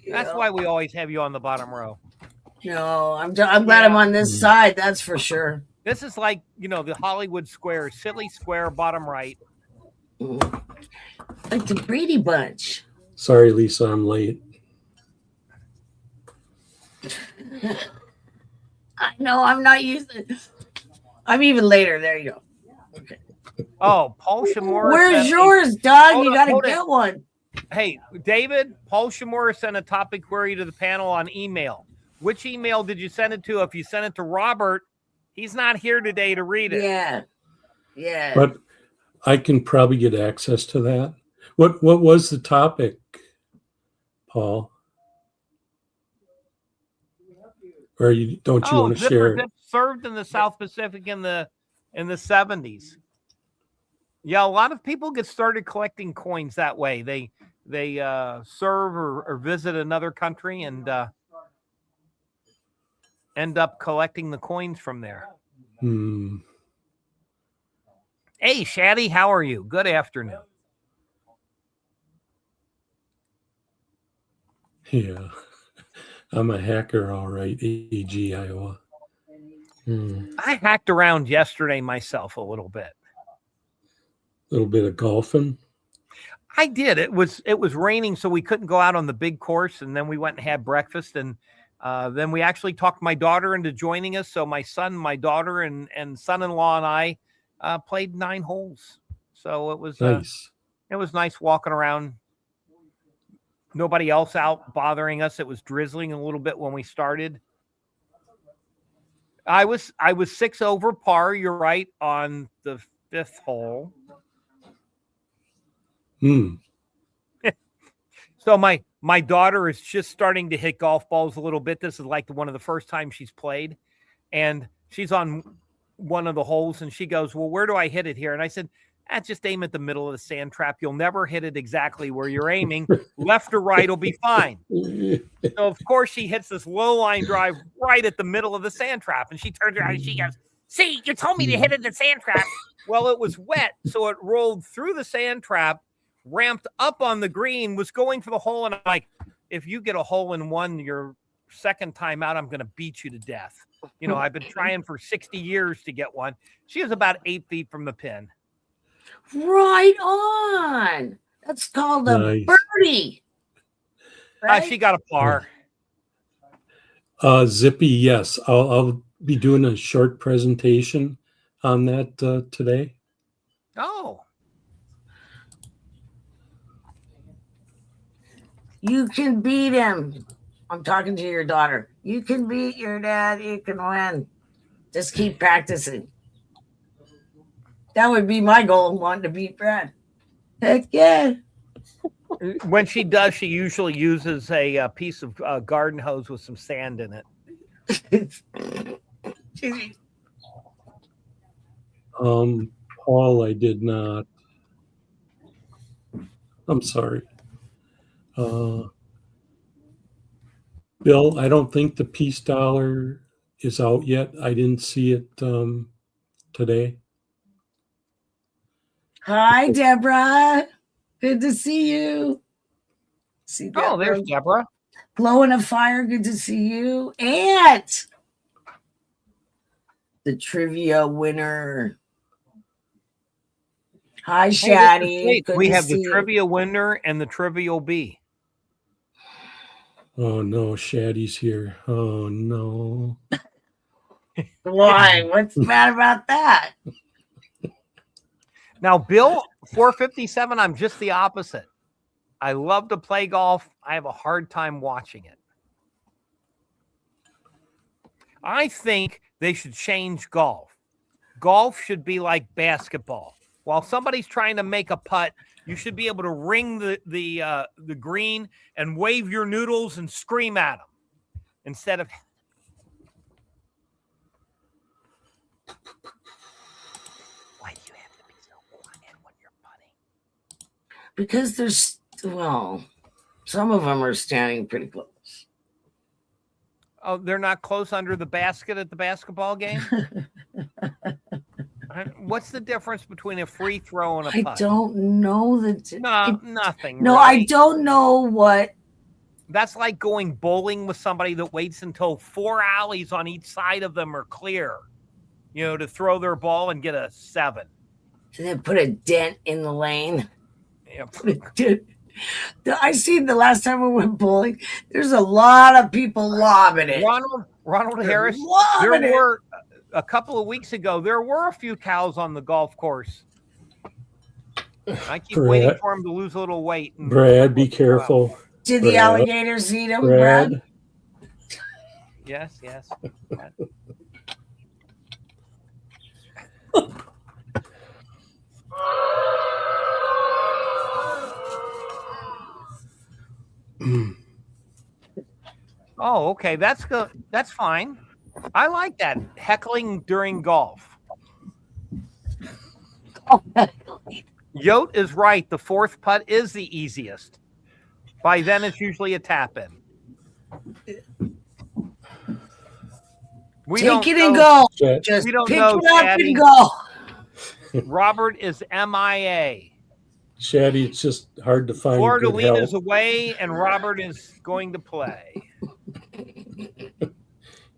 That's why we always have you on the bottom row. No, I'm glad I'm on this side. That's for sure. This is like, the Hollywood Square, Silly Square, bottom right. Like the Brady Bunch. Sorry, Lisa, I'm late. I know I'm not used to. I'm even later. There you go. Okay. Oh, Paul Shamora. Where's yours, Doug? Hold You on, got to hold get one. Hey, David, Paul Shamora sent a topic query to the panel on email. Which email did you send it to? If you sent it to Robert, he's not here today to read it. Yeah. But I can probably get access to that. What was the topic, Paul? Or don't you want to share it? Served in the South Pacific in the 70s. Yeah, a lot of people get started collecting coins that way. They serve or visit another country and end up collecting the coins from there. Hey, Shaddy, how are you? Good afternoon. Yeah, I'm a hacker, all right. AG, Iowa. I hacked around yesterday myself a little bit. A little bit of golfing. I did. It was raining, so we couldn't go out on the big course, and then we went and had breakfast, and then we actually talked my daughter into joining us. So my son, my daughter, and son-in-law and I played 9 holes. So it was Nice. It was nice walking around. Nobody else out bothering us. It was drizzling a little bit when we started. I was 6 over par. You're right, on the 5th hole. So my daughter is just starting to hit golf balls a little bit. This is like one of the first times she's played, and she's on one of the holes, and she goes, "Well, where do I hit it here?" And I said, just aim at the middle of the sand trap. You'll never hit it exactly where you're aiming. Left or right will be fine. So, of course, she hits this low line drive right at the middle of the sand trap. And she turns around and she goes, "See, you told me to hit it in the sand trap." Well, it was wet, so it rolled through the sand trap, ramped up on the green, was going for the hole. And I'm like, if you get a hole in one your second time out, I'm going to beat you to death. I've been trying for 60 years to get one. She was about 8 feet from the pin. Right on. That's called a birdie. Right? She got a par. Zippy, yes. I'll be doing a short presentation on that today. Oh. You can beat him. I'm talking to your daughter. You can beat your dad. You can win. Just keep practicing. That would be my goal, wanting to beat Brad. Heck yeah. When she does, she usually uses a piece of garden hose with some sand in it. Paul, I did not. I'm sorry. Bill, I don't think the peace dollar is out yet. I didn't see it today. Hi, Deborah. Good to see you. See Deborah. Oh, there's Deborah. Glowing a fire. Good to see you. And the trivia winner. Hi, Shaddy. We have the trivia winner and the trivial B. Oh, no. Shaddy's here. Oh, no. Why? What's bad about that? Now, Bill, 457, I'm just the opposite. I love to play golf. I have a hard time watching it. I think they should change golf. golf should be like basketball. While somebody's trying to make a putt, you should be able to ring the green and wave your noodles and scream at them instead of. Why do you have to be so quiet when you're putting? Because some of them are standing pretty close. Oh, they're not close under the basket at the basketball game? What's the difference between a free throw and a putt? I don't know Nothing. No, really. I don't know what. That's like going bowling with somebody that waits until 4 alleys on each side of them are clear, to throw their ball and get a 7. Do they put a dent in the lane? Yeah. I seen the last time we went bowling. There's a lot of people lobbing it. Ronald Harris. Lobbing There it. were a couple of weeks ago. There were a few cows on the golf course. I keep waiting for him to lose a little weight. Brad, be careful. Did the alligators eat him, Brad? Yes. Oh, okay. That's good. That's fine. I like that. Heckling during golf. Yote is right. The fourth putt is the easiest. By then, it's usually a tap in. Take it and go. Just we don't pick know, it up Daddy. and go. Robert is MIA. Shaddy, it's just hard to find Florida good Lean help. is away, and Robert is going to play.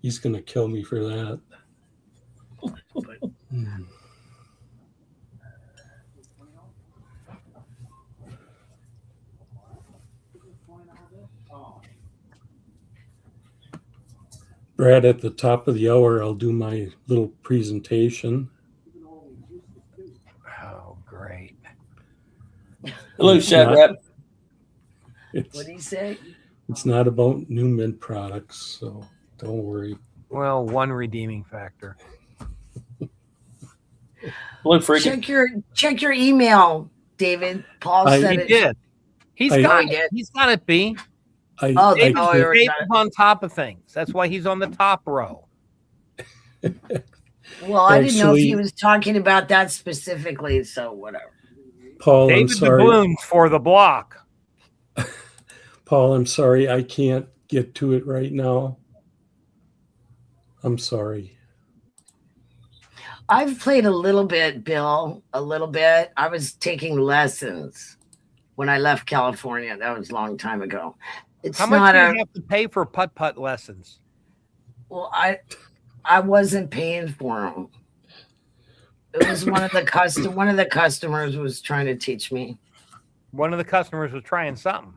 He's going to kill me for that. Brad, at the top of the hour, I'll do my little presentation. Oh, great. Hello, Shadrach. What did he say? It's not about new mint products, so don't worry. Well, one redeeming factor. Hello, freaking. Check your email, David. Paul said He it. did. He's got it, B. David's on top of things. That's why he's on the top row. Well, I didn't know if he was talking about that specifically, so whatever. Paul, David I'm sorry. Doubloons for the block. Paul, I'm sorry. I can't get to it right now. I'm sorry. I've played a little bit, Bill, a little bit. I was taking lessons when I left California. That was a long time ago. How much do you have to pay for putt-putt lessons? Well, I wasn't paying for them. It was one of the customers was trying to teach me. One of the customers was trying something.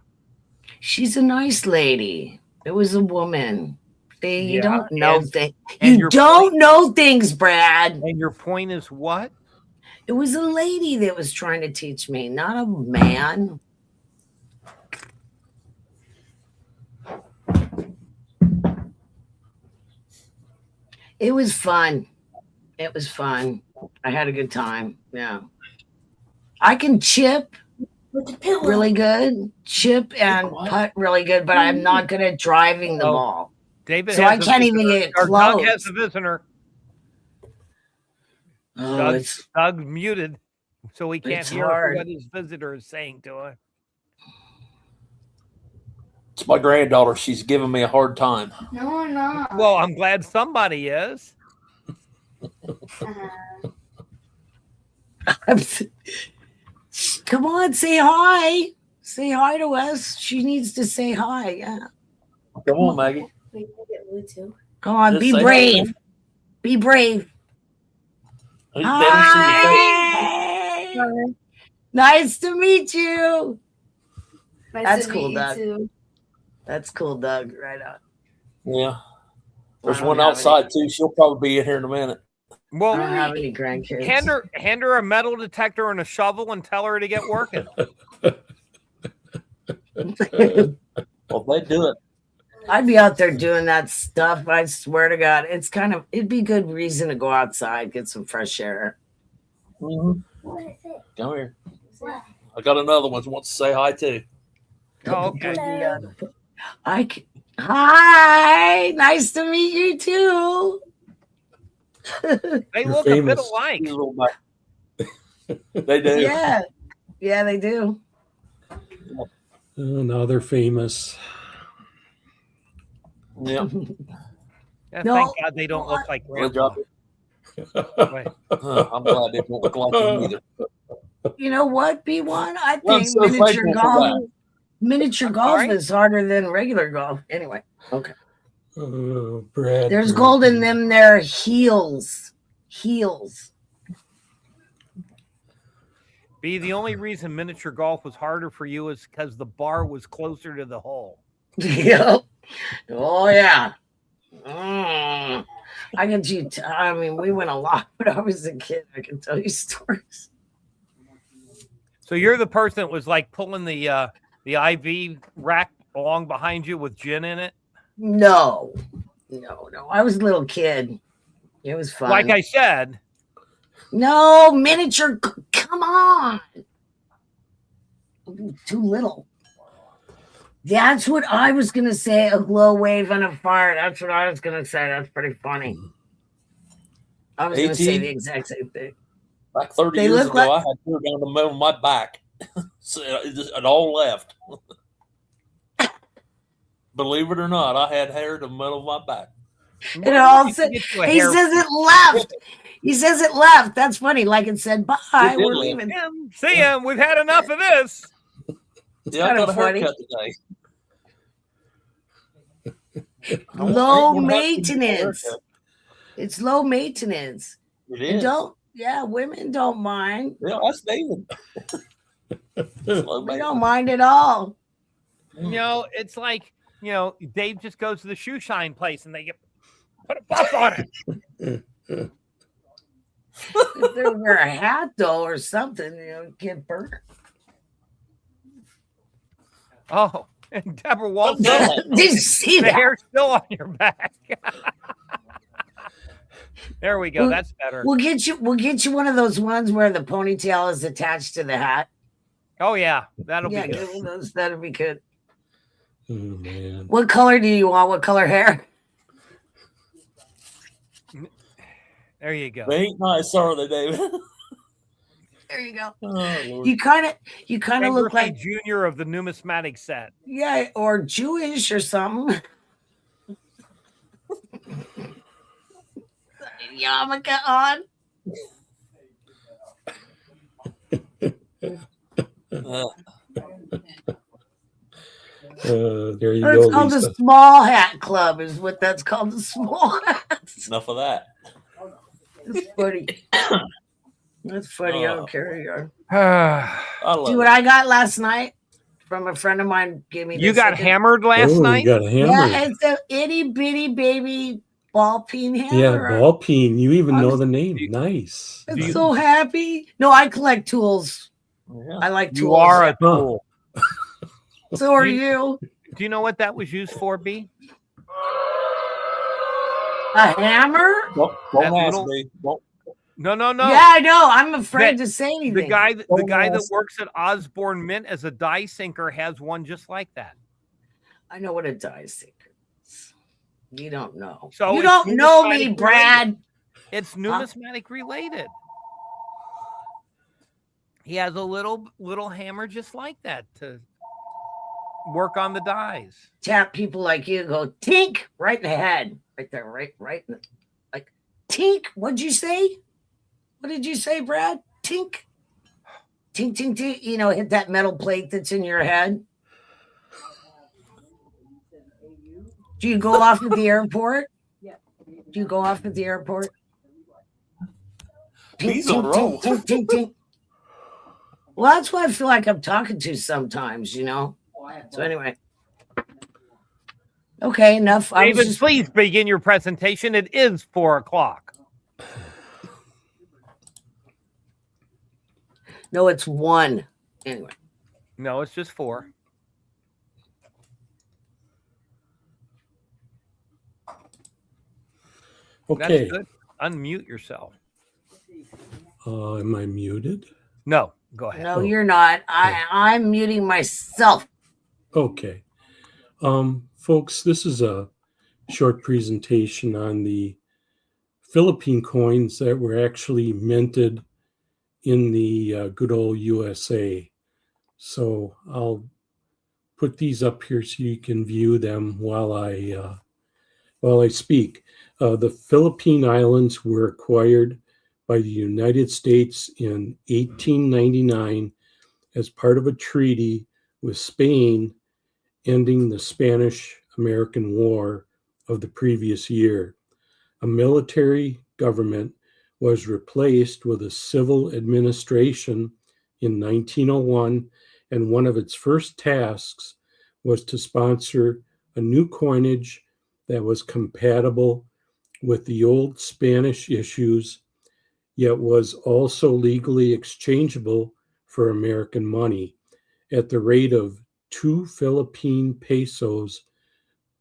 She's a nice lady. It was a woman. See, you don't know things. You don't know things, Brad. And your point is what? It was a lady that was trying to teach me, not a man. It was fun. It was fun. I had a good time. Yeah. I can chip really good, chip and putt really good, but I'm not good at driving the ball. David, so I can't even get close. Doug has a visitor. Oh, Doug muted, so he can't hear hard. what his visitor is saying to him. It's my granddaughter. She's giving me a hard time. No, I'm not. Well, I'm glad somebody is. Come on, say hi. Say hi to us. She needs to say hi. Yeah. Come on, Maggie. Wait, I get blue too. Come on, Just be say brave. hi. Be brave. Hi. Nice to meet you. Nice That's to cool, meet Doug. you too. That's cool, Doug. Right on. Yeah. There's I don't one have outside, too. She'll probably be in here in a minute. Well, I don't have any grandkids. hand her a metal detector and a shovel and tell her to get working. Well, they do it. I'd be out there doing that stuff. I swear to God, it'd be good reason to go outside, get some fresh air. Come here. I got another one. Wants to say hi too. Oh, okay. Hi, nice to meet you too. They You're look famous. a bit alike. They do. Yeah, they do. Oh, now they're famous. Yeah. Yeah, No. thank God they don't look like Good Grandpa. job. Wait. I'm glad they don't look like him either. You know what, B1? I Well, I'm think so miniature thankful for golf. Miniature I'm golf sorry? is harder than regular golf. Anyway, okay. Oh, Brad. There's Brad, gold in Brad. them there heels. B, the only reason miniature golf was harder for you is because the bar was closer to the hole. Yep. Oh yeah. I can tell you. I mean, we went a lot when I was a kid. I can tell you stories. So you're the person that was like pulling the IV rack along behind you with gin in it? No. I was a little kid. It was fun. Like I said. No, miniature. Come on. Too little. That's what I was going to say. A glow wave and a fire. That's what I was going to say. That's pretty funny. I was going to say the exact same thing. Like 30 They years look ago, like- I had hair down the middle of my back. So it all left. Believe it or not, I had hair in the middle of my back. And it all said, he says it left. He says it left. That's funny. Like it said, bye. It did We're leave. leaving. See ya. We've had enough of this. Yeah, I kinda got a haircut today. Low We're happy to get a maintenance. haircut. It's low maintenance. It And is. women don't mind. Yeah, that's David. We don't mind at all. You know, it's like, Dave just goes to the shoe shine place and they put a buff on it. If they wear a hat though or something, get burnt. Oh, and Deborah What's Walton, that? Did you see the that? hair's still on your back. There we go. Well, That's better. We'll get you one of those ones where the ponytail is attached to the hat. Oh yeah, that'll be Get good. one of those. That'll be good. Oh, man. What color do you want? What color hair? There you go. They ain't nice, are they, David? There you go. Oh, Lord. You kind of look like Junior of the Numismatic set. or Jewish or something. Yarmulke on. There you go. It's called Lisa. the small hat club. Is what that's called. The small hats. Enough of that. It's funny. That's funny. I don't care who you are. I love See it. what I got last night from a friend of mine. Gave me. You this. got hammered last Oh, night? you got a hammer. Yeah, it's a itty bitty baby ball peen hammer. Yeah, ball peen. You even know I'm- the name. Nice. I'm Nice. so happy. No, I collect tools. Yeah. I like tools. You are a tool. So are you. Do you know what that was used for, B? A hammer? Don't That ask little- me. Don't. No. Yeah, I know. I'm afraid That- to say anything. The guy that ask. works at Osborne Mint as a die sinker has one just like that. I know what a die sinker is. You don't know. So you it's don't know me, numismatic Brad. It's numismatic related. He has a little hammer just like that to work on the dies. Tap people like you go tink right in the head. Right there, right in the, like tink. What'd you say? What did you say, Brad? Tink. Tink, tink, tink. Hit that metal plate that's in your head. Do you go off at the airport? Do you go off at the airport? Tink, He's on a tink, roll. tink, tink, tink, tink. Well, that's what I feel like I'm talking to sometimes, So anyway. Okay, enough. I was David, just- please begin your presentation. It is 4:00. No, it's 1. Anyway. No, it's just 4. Okay. That's good. Unmute yourself. Am I muted? No, go ahead. No, you're not. I'm muting myself. Okay. Folks, this is a short presentation on the Philippine coins that were actually minted in the good old USA. So I'll put these up here so you can view them while I speak. The Philippine Islands were acquired by the United States in 1899 as part of a treaty with Spain, ending the Spanish-American War of the previous year. A military government was replaced with a civil administration in 1901, and one of its first tasks was to sponsor a new coinage that was compatible with the old Spanish issues, yet was also legally exchangeable for American money at the rate of 2 Philippine pesos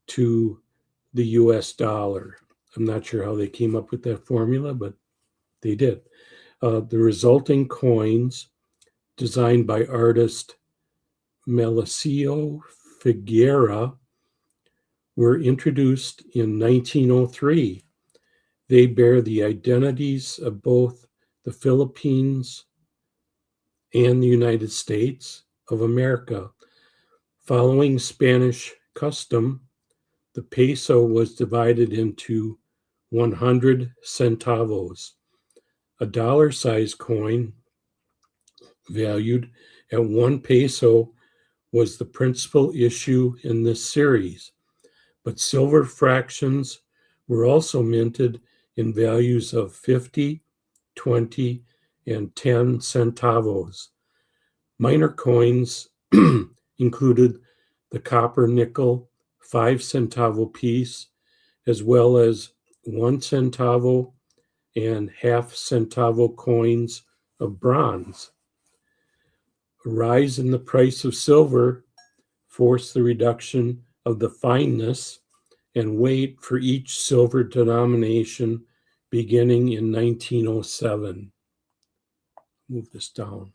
to the US dollar. I'm not sure how they came up with that formula, but they did. The resulting coins, designed by artist Melisio Figuera, were introduced in 1903. They bear the identities of both the Philippines and the United States of America. Following Spanish custom, the peso was divided into 100 centavos. A dollar-sized coin valued at 1 peso was the principal issue in this series, but silver fractions were also minted in values of 50, 20, and 10 centavos. Minor coins included the copper nickel 5 centavo piece, as well as 1 centavo and half centavo coins of bronze. A rise in the price of silver forced the reduction of the fineness and weight for each silver denomination beginning in 1907. Move this down.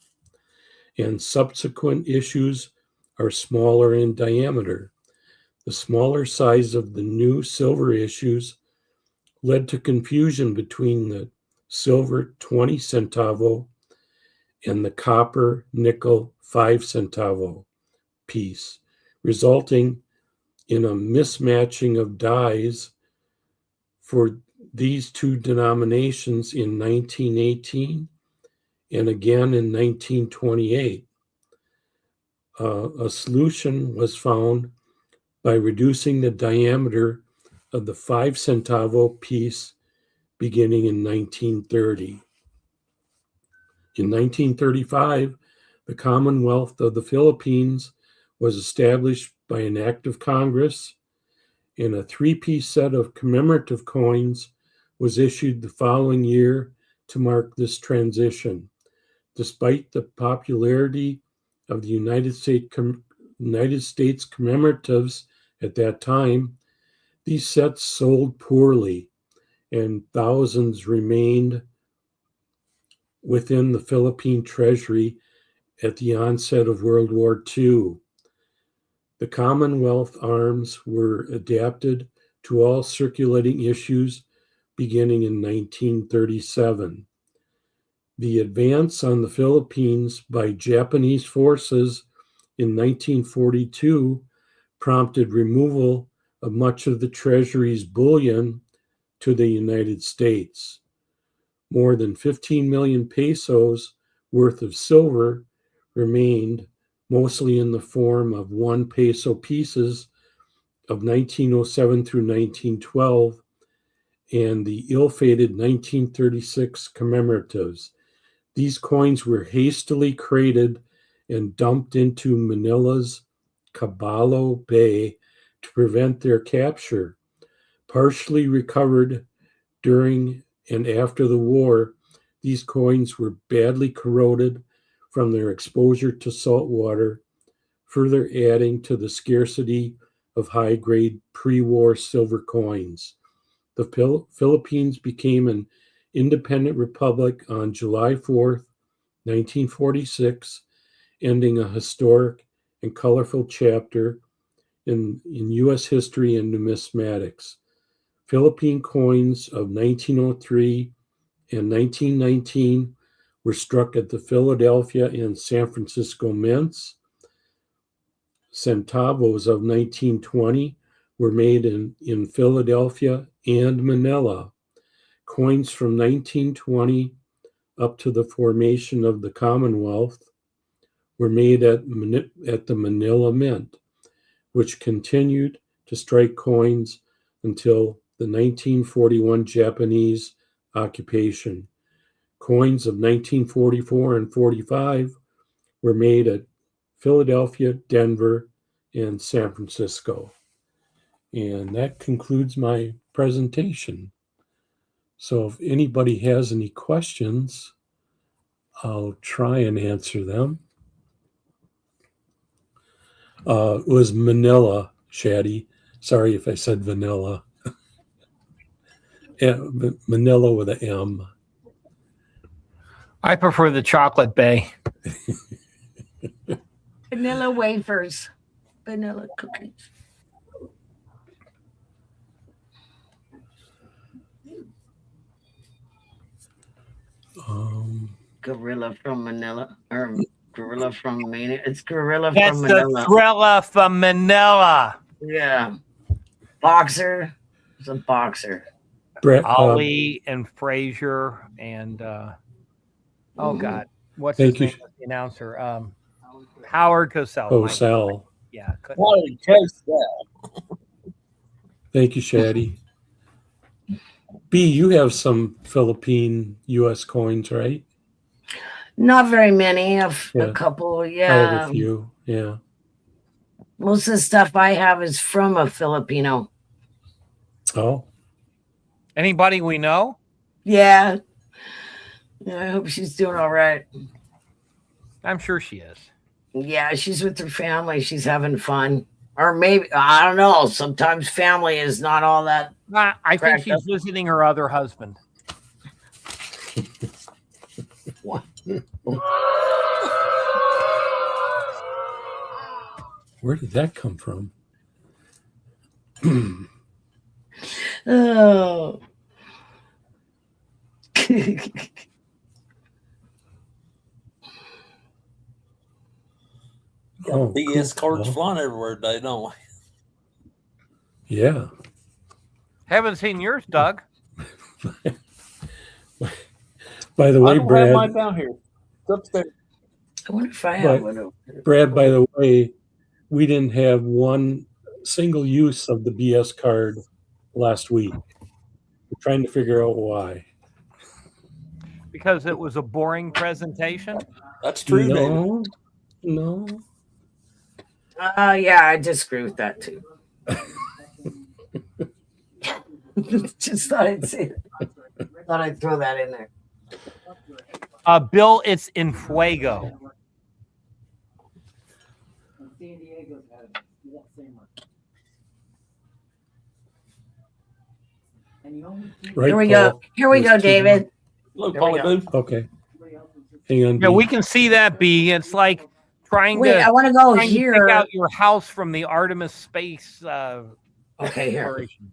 And subsequent issues are smaller in diameter. The smaller size of the new silver issues led to confusion between the silver 20 centavo and the copper nickel 5 centavo piece, resulting in a mismatching of dies for these two denominations in 1918 and again in 1928. A solution was found by reducing the diameter of the 5 centavo piece beginning in 1930. In 1935, the Commonwealth of the Philippines was established by an act of Congress, and a 3-piece set of commemorative coins was issued the following year to mark this transition. Despite the popularity of the United States commemoratives at that time, these sets sold poorly, and thousands remained within the Philippine treasury at the onset of World War II. The Commonwealth arms were adapted to all circulating issues beginning in 1937. The advance on the Philippines by Japanese forces in 1942 prompted removal of much of the Treasury's bullion to the United States. More than 15 million pesos worth of silver remained, mostly in the form of 1 peso pieces of 1907 through 1912 and the ill-fated 1936 commemoratives. These coins were hastily crated and dumped into Manila's Caballo Bay to prevent their capture. Partially recovered during and after the war, these coins were badly corroded from their exposure to salt water, further adding to the scarcity of high-grade pre-war silver coins. The Philippines became an independent republic on July 4th, 1946, ending a historic and colorful chapter in U.S. history and numismatics. Philippine coins of 1903 and 1919 were struck at the Philadelphia and San Francisco mints. Centavos of 1920 were made in Philadelphia and Manila. Coins from 1920 up to the formation of the Commonwealth were made at the Manila Mint, which continued to strike coins until the 1941 Japanese occupation. Coins of 1944 and 45 were made at Philadelphia, Denver, and San Francisco. And that concludes my presentation. So if anybody has any questions, I'll try and answer them. It was Manila, Shaddy. Sorry if I said vanilla. Manila with an M. I prefer the chocolate bay. Vanilla wafers, vanilla cookies. Gorilla from Manila, or gorilla from Maine. It's gorilla That's from the Manila. Thrilla from Manila. Yeah. Boxer. It's a boxer. Ollie and Frazier and oh God, what's his name? The announcer, Howard Cosell. Cosell. Yeah. Howard Cosell. Thank you, Shaddy. B, you have some Philippine U.S. coins, right? Not very many. A couple. I Yeah. have a few. Yeah. Most of the stuff I have is from a Filipino. Oh. Anybody we know? Yeah. I hope she's doing all right. I'm sure she is. Yeah, she's with her family. She's having fun. Or maybe, I don't know. Sometimes family is not all that. I think she's visiting her other husband. What? Where did that come from? Oh. Oh, BS cool. cards flying everywhere today, don't we? Yeah. Haven't seen yours, Doug. By the I way, don't Brad. have mine down here. It's upstairs. I wonder if I have one. Brad, by the way, we didn't have one single use of the BS card last week. We're trying to figure out why. Because it was a boring presentation? That's true, No. David. No. Yeah, I disagree with that too. Just thought I'd say it. Thought I'd throw that in there. Bill, it's in fuego. San Diego's had that same one. And you only Right, Here we go. Paul? Here we go, There's two David. Look, There we Polly go. Boo. Okay. Hang on. Yeah, B. we can see that, B. It's like trying Wait, to I want to go trying to here. pick out your house from the Artemis space Okay, here. exploration.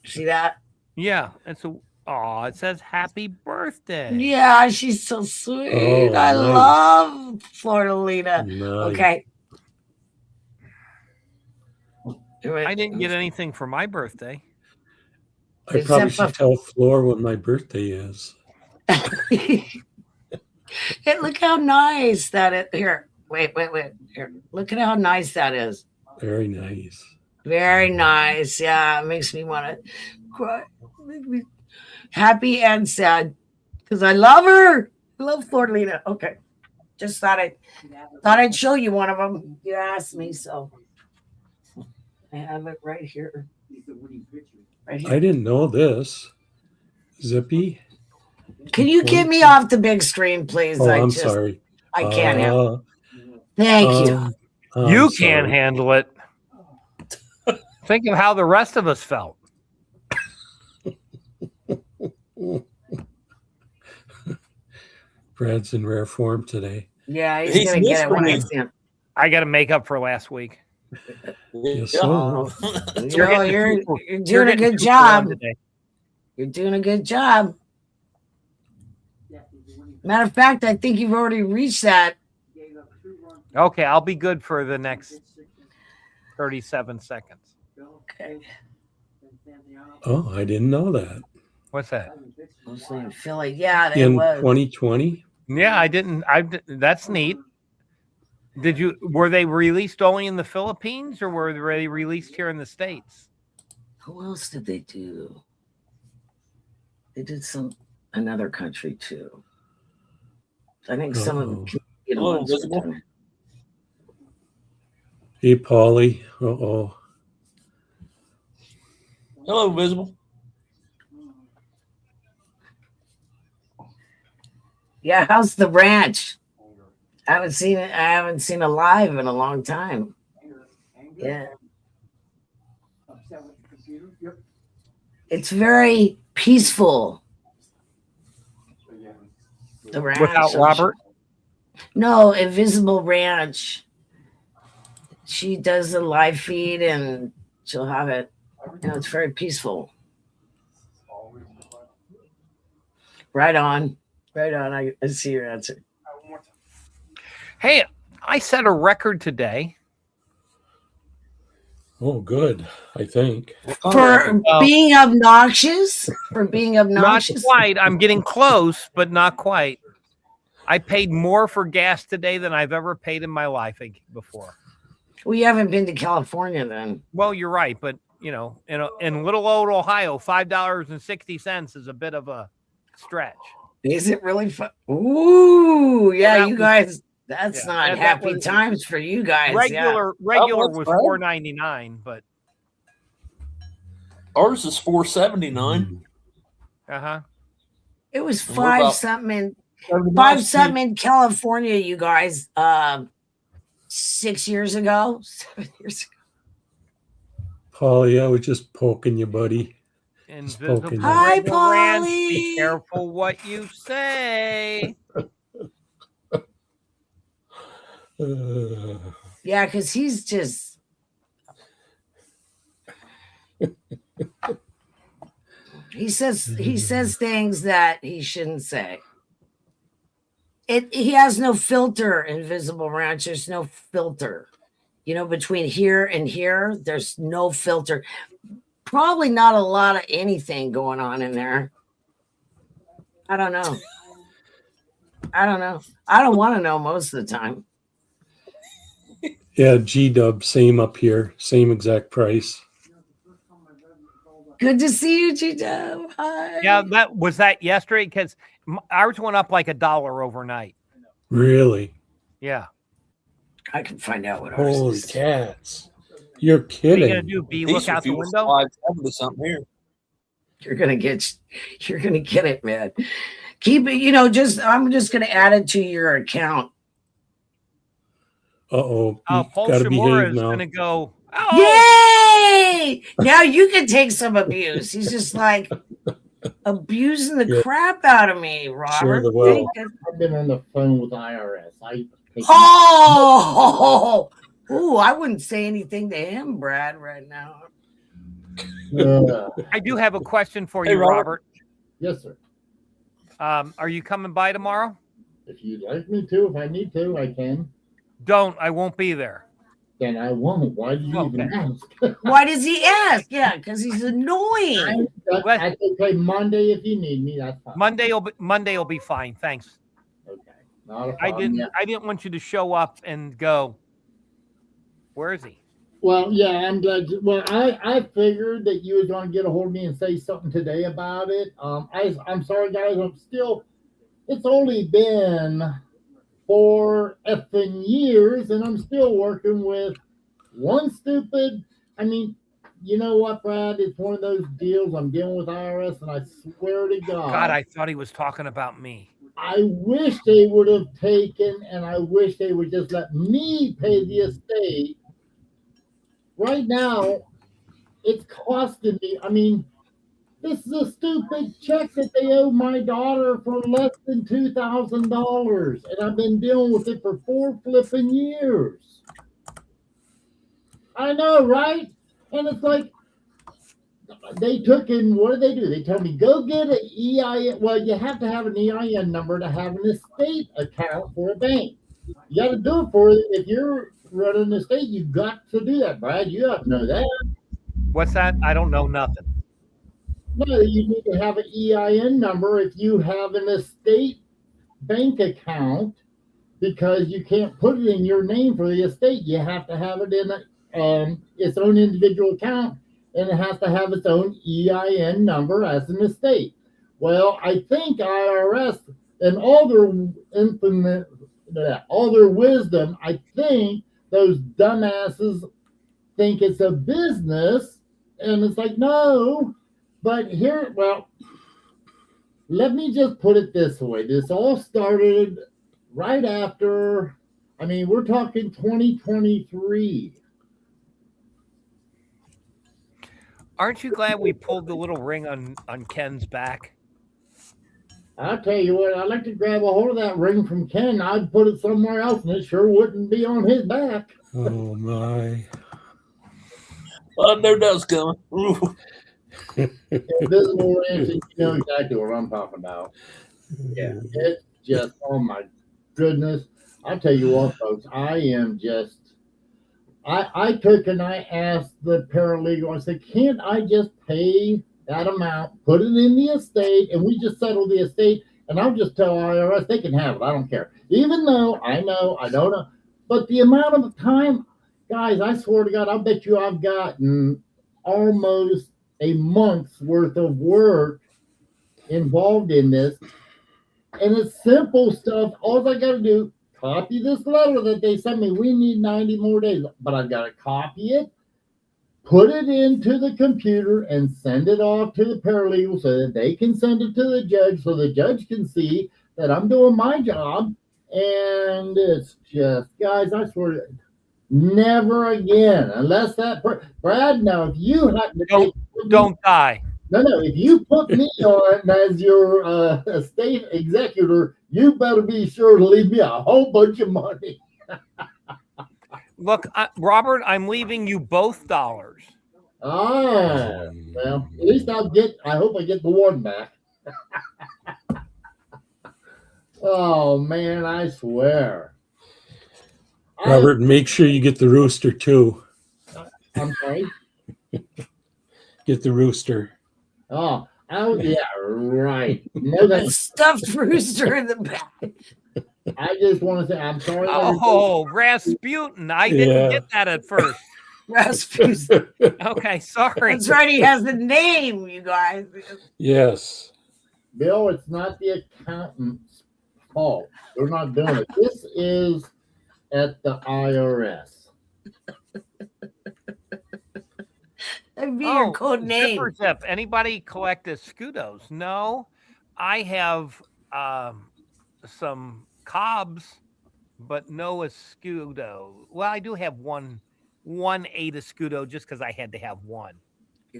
See that? Yeah, it's a it says happy birthday. Yeah, she's so sweet. Oh, I nice. love Florida Lita. Nice. Okay. I didn't get anything for my birthday. I probably should tell Floor what my birthday is. Hey, look how nice that is. Here, wait. Here, look at how nice that is. Very nice. Very nice. Yeah, it makes me want to cry. Make me happy and sad because I love her. I love Florida. Okay, just thought I'd show you one of them. You asked me, so I have it right here. Right here. I didn't know this. Zippy. Can you get me off the big screen, please? Oh, I'm sorry. I can't handle it. Thank you. You I'm can't sorry. handle it. Think of how the rest of us felt. Brad's in rare form today. Yeah, he's He's gonna get it when I missing see him. I got to make up for last week. Yes, Yeah. sir. You're getting you're doing a good job. You're doing a good job. Matter of fact, I think you've already reached that. Okay, I'll be good for the next 37 seconds. Okay. Oh, I didn't know that. What's that? Mostly in Philly. Yeah, it In was. 2020? Yeah, I didn't. That's neat. Were they released only in the Philippines or were they released here in the States? Who else did they do? They did another country too. I think some of the Canadian Hello, ones were Visible. doing it. Hey, Paulie. Uh-oh. Hello, Visible. Yeah, how's the ranch? I haven't seen it. I haven't seen it live in a long time. Yeah. It's very peaceful. The ranch. Without Robert? No, Invisible Ranch. She does the live feed and she'll have it. You know, it's very peaceful. Right on. Right on. I see your answer. Hey, I set a record today. Oh, good, I think. For being obnoxious? For being obnoxious? Not quite. I'm getting close, but not quite. I paid more for gas today than I've ever paid in my life before. Well, you haven't been to California then. Well, you're right, but you know, in little old Ohio, $5.60 is a bit of a stretch. Is it really fun? Ooh, yeah, Well, you guys. That's yeah, not that happy was- times for you guys. Regular what's was that? $4.99, but Ours is $4.79. uh-huh. It was And we're about 5 something in California, you guys. 6 years ago, 7 years ago. Paulie, I was just poking you, buddy. Invisible Spoken. Hi, Ranch, Paulie. be careful what you say. Yeah, because he's just. He says things that he shouldn't say. He has no filter, Invisible Ranch. There's no filter. You know, between here and here, there's no filter. Probably not a lot of anything going on in there. I don't know. I don't want to know most of the time. Yeah, G-Dub, same up here. Same exact price. Good to see you, G-Dub. Hi. Yeah, that yesterday because ours went up like $1 overnight. Really? Yeah. I can find out what ours Holy is. cats. You're What are you gonna kidding. do? Look out the window? Something here. You're gonna get it, man. Keep it, I'm just gonna add it to your account. Uh-oh. Paul Gotta Shimura behave is now. gonna go. Oh, Yay! Now you can take some abuse. He's just like abusing the Yeah. crap out of me, Robert. Sure the will. I've been on the phone with IRS. Oh, I wouldn't say anything to him, Brad, right now. I do have a question for Hey, you, Robert. Robert. Yes, sir. Are you coming by tomorrow? If you'd like me to, if I need to, I can. Don't. I won't be there. Then I won't. Why do you even ask? Why does he ask? Yeah, because he's annoying. I can play Monday if you need me. That's fine. Monday will be fine. Thanks. Okay. Not a problem. I didn't want you to show up and go. Where is he? Well, yeah, I'm glad. I figured that you were going to get a hold of me and say something today about it. I'm sorry, guys. It's only been 4 effing years, and I'm still working with one stupid. I mean, you know what, Brad? It's one of those deals. I'm dealing with IRS, and I swear to God. God, I thought he was talking about me. I wish they would have taken, and I wish they would just let me pay the estate. Right now, it's costing me. I mean, This is a stupid check that they owe my daughter for less than $2,000, and I've been dealing with it for 4 flipping years. I know, right? And it's like they took in. What did they do? They told me go get an EIN. Well, you have to have an EIN number to have an estate account for a bank. You got to do it for it. If you're running an estate, you got to do that, Brad. You have to know that. What's that? I don't know nothing. No, you need to have an EIN number if you have an estate bank account, because you can't put it in your name for the estate. You have to have it in its own individual account, and it has to have its own EIN number as an estate. Well, I think IRS and all their wisdom, I think those dumbasses think it's a business, and it's like, no. But here, well, let me just put it this way. This all started right after, we're talking 2023. Aren't you glad we pulled the little ring on Ken's back? I'll tell you what, I'd like to grab a hold of that ring from Ken. I'd put it somewhere else, and it sure wouldn't be on his back. Oh, my. Well, no does coming. Invisible ranch, you know exactly what I'm talking about. Yeah, it's just, oh my goodness. I'll tell you what, folks, I took and I asked the paralegal, I said, can't I just pay that amount, put it in the estate, and we just settle the estate, and I'll just tell IRS they can have it. I don't care. Even though I know, I don't know. But the amount of time, guys, I swear to God, I bet you I've gotten almost a month's worth of work involved in this. And it's simple stuff. All I got to do, copy this letter that they sent me. We need 90 more days. But I've got to copy it, put it into the computer, and send it off to the paralegal so that they can send it to the judge, so the judge can see that I'm doing my job. And it's just, guys, I swear to God, never again, unless that Brad. Now, if you happen to don't die. No, if you put me on as your estate executor, you better be sure to leave me a whole bunch of money. Look, Robert, I'm leaving you both dollars. Ah, well, at least I hope I get the one back. Oh man, I swear. Robert, make sure you get the rooster too. I'm sorry. Get the rooster. Oh, yeah, right. No, That stuffed rooster in the back. I just want to say I'm sorry. Oh, Rasputin. I didn't get that at first. Rasputin. Okay, sorry. That's right. He has the name, you guys. Yes. Bill, it's not the accountant's fault. They're not doing it. This is at the IRS. That'd be your code name. Zip. Anybody collect escudos? No. I have some cobs, but no escudo. Well, I do have one 8 escudo just because I had to have one.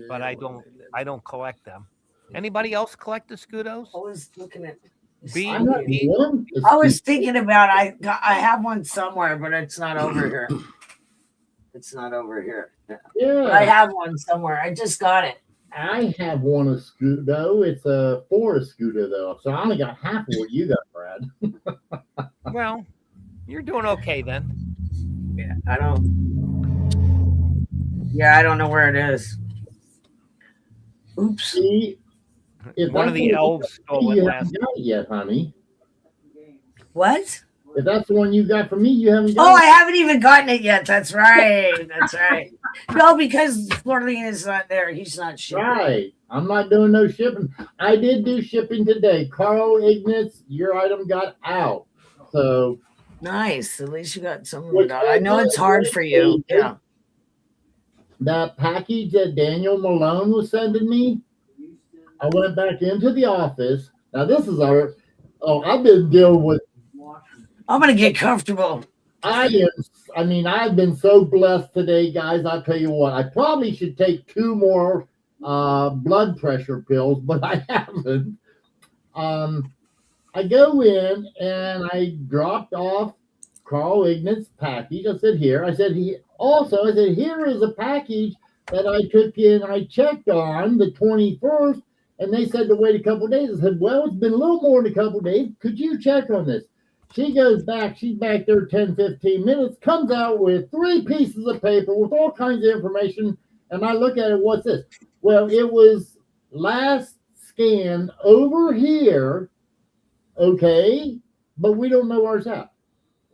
But I don't collect them. Anybody else collect escudos? I was looking at I was thinking about I have one somewhere, but it's not over here. It's not over here. Yeah, but I have one somewhere. I just got it. I have one escudo. It's a 4 escudo though, so I only got half of what you got, Brad. Well, you're doing okay then. Yeah, I don't know where it is. Oops. See, if one of the elves stole it you last haven't got it yet, honey. What? If that's the one you got from me, you haven't got Oh, it. I haven't even gotten it yet. That's right. That's right. No, because Florlene is not there. He's not shipping. Right. I'm not doing no shipping. I did do shipping today. Carl Ignatz, your item got out. So nice. At least you got some of it out. I know it's hard for you. Yeah. That package that Daniel Malone was sending me, I went back into the office. Now this is I've been dealing with. I'm gonna get comfortable. I've been so blessed today, guys. I'll tell you what, I probably should take 2 more blood pressure pills, but I haven't. I go in and I dropped off Carl Ignat's package. I said, here. I said, here is a package that I took in. I checked on the 21st, and they said to wait a couple of days. I said, well, it's been a little more than a couple of days. Could you check on this? She goes back. She's back there 10, 15 minutes, comes out with 3 pieces of paper with all kinds of information. And I look at it. What's this? Well, it was last scanned over here. Okay, but we don't know ours out.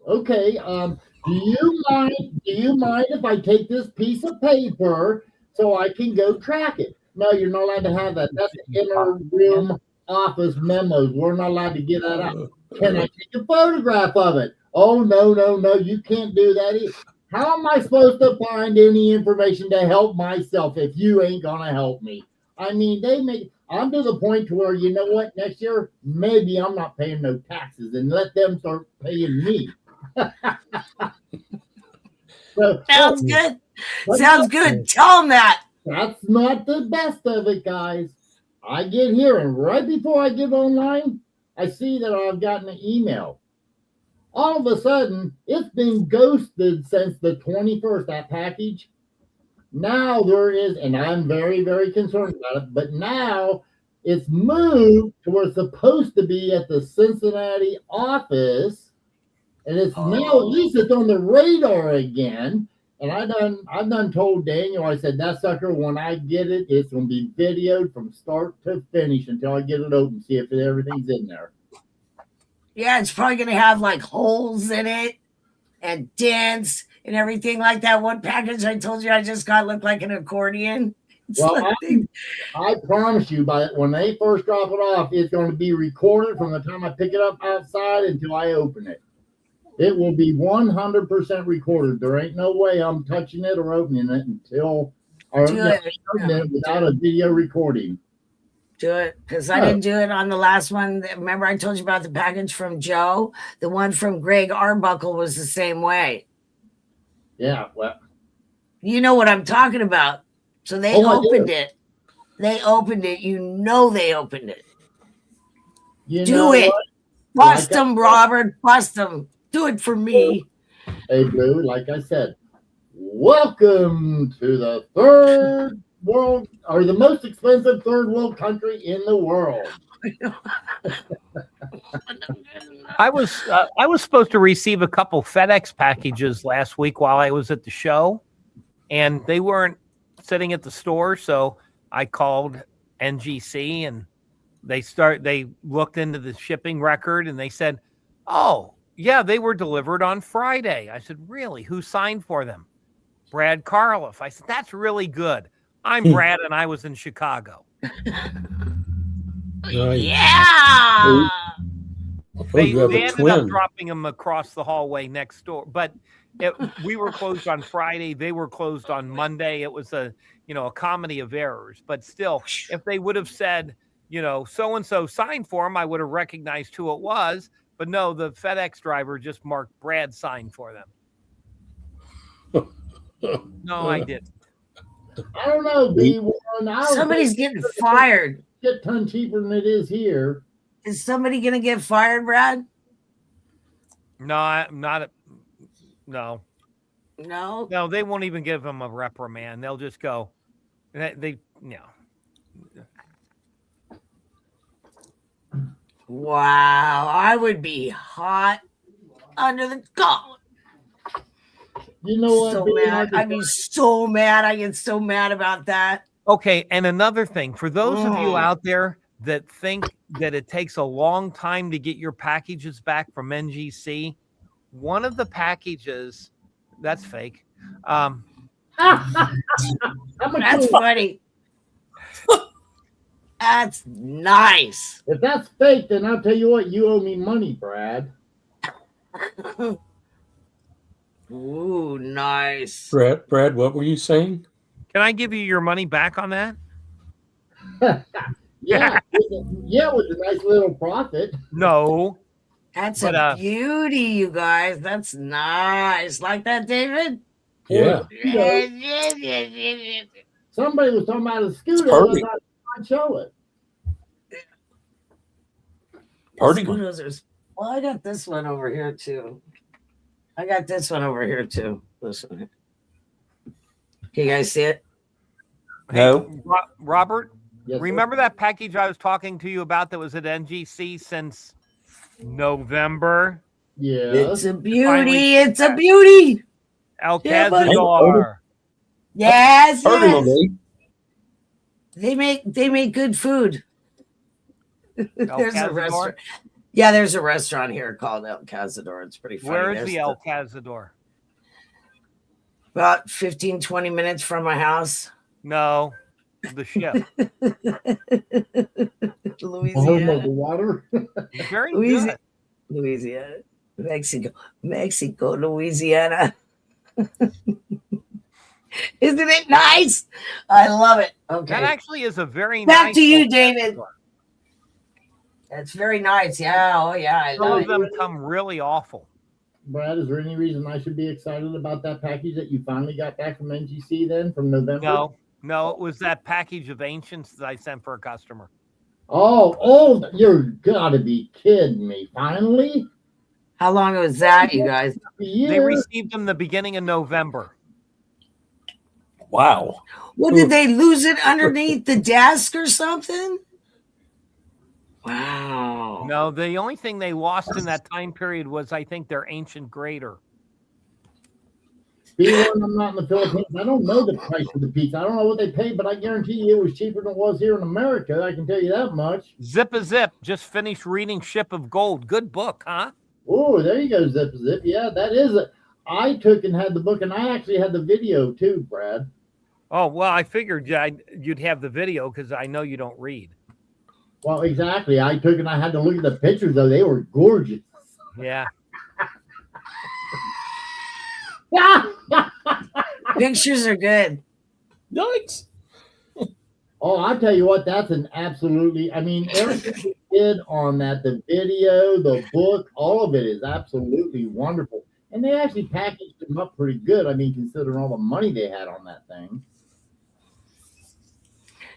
Okay, do you mind if I take this piece of paper so I can go track it? No, you're not allowed to have that. That's inner room office memos. We're not allowed to get that out. Can I take a photograph of it? Oh, no, you can't do that either. How am I supposed to find any information to help myself if you ain't gonna help me? I mean, I'm to the point to where, you know what, next year, maybe I'm not paying no taxes and let them start paying me. Sounds good. Sounds good. Tell them that. That's not the best of it, guys. I get here, and right before I get online, I see that I've gotten an email. All of a sudden, it's been ghosted since the 21st, that package. Now there is, and I'm very, very concerned about it, but now it's moved to where it's supposed to be at the Cincinnati office, and it's now at least it's on the radar again. And I've done told Daniel, I said, that sucker, when I get it, it's going to be videoed from start to finish until I get it open, see if everything's in there. Yeah, it's probably going to have like holes in it and dents and everything like that. One package I told you I just got looked like an accordion. Well, I promise you, when they first drop it off, it's going to be recorded from the time I pick it up outside until I open it. It will be 100% recorded. There ain't no way I'm touching it or opening it until without a video recording. Do it, because I didn't do it on the last one. Remember, I told you about the package from Joe. The one from Greg Arbuckle was the same way. Yeah, well, you know what I'm talking about. So they opened it. They opened it. You know they opened it. Do it. Bust them, Robert. Bust them. Do it for me. Hey, Blue, like I said, welcome to the third world, or the most expensive third world country in the world. I was supposed to receive a couple FedEx packages last week while I was at the show, and they weren't sitting at the store, so I called NGC, and they looked into the shipping record, and they said, "Oh, yeah, they were delivered on Friday." I said, "Really? Who signed for them?" "Brad Karloff." I said, "That's really good. I'm Brad, and I was in Chicago." Yeah. They ended up dropping them across the hallway next door, but we were closed on Friday. They were closed on Monday. It was a comedy of errors, but still, if they would have said, so-and-so signed for them, I would have recognized who it was. But no, the FedEx driver just marked Brad signed for them. No, I didn't. I don't know, B1. Somebody's getting fired. A ton cheaper than it is here. Is somebody going to get fired, Brad? No, No. No, they won't even give him a reprimand. They'll just go. Wow, I would be hot under the collar. You know what? So mad. I'd be so mad. I get so mad about that. Okay, and another thing, for those of you out there that think that it takes a long time to get your packages back from NGC, one of the packages, that's fake. That's funny. That's nice. If that's fake, then I'll tell you what, you owe me money, Brad. Ooh, nice. Brad, what were you saying? Can I give you your money back on that? Yeah, with a nice little profit. No. That's a beauty, you guys. That's nice. Like that, David? Yeah. Somebody was talking about a scooter. It's I perfect. thought I'd show it. Party one. Scooters. Well, I got this one over here too. This one. Can you guys see it? No. Robert, Yes, sir. remember that package I was talking to you about that was at NGC since November? Yes. It's a beauty. Finally- It's a beauty. El Yeah, but- Cazador. Yes, Heard of yes. them, They make good food. There's a Cazador? restaurant. Yeah, there's a restaurant here called El Cazador. It's pretty funny. Where is There's the El Cazador? about 15, 20 minutes from my house. No, the ship. Home of Louisiana. the water. Very Louisiana. good. Louisiana. Mexico, Louisiana. Isn't it nice? I love it. Okay. That actually is a very Back nice to you, El David. Cazador. That's very nice. Yeah. Oh, yeah. I Some love of it. them come really awful. Brad, is there any reason I should be excited about that package that you finally got back from NGC then from November? No, it was that package of ancients that I sent for a customer. Oh, you're gotta be kidding me. Finally? How long was that, you guys? A year? They received them the beginning of November. Wow. Well, did they lose it underneath the desk or something? Wow. No, the only thing they lost in that time period was, I think, their ancient grader. Being when I'm not in the Philippines, I don't know the price of the pizza. I don't know what they paid, but I guarantee you it was cheaper than it was here in America. I can tell you that much. Zip a Zip. Just finished reading Ship of Gold. Good book, huh? Oh, there you go, Zip Zip. Yeah, that is it. I took and had the book, and I actually had the video too, Brad. Oh, well, I figured you'd have the video because I know you don't read. Well, exactly. I took and I had to look at the pictures, though. They were gorgeous. Yeah. Pictures are good. Yikes. Oh, I tell you what, that's an absolutely, I mean, everything they did on that, the video, the book, all of it is absolutely wonderful. And they actually packaged them up pretty good. I mean, considering all the money they had on that thing.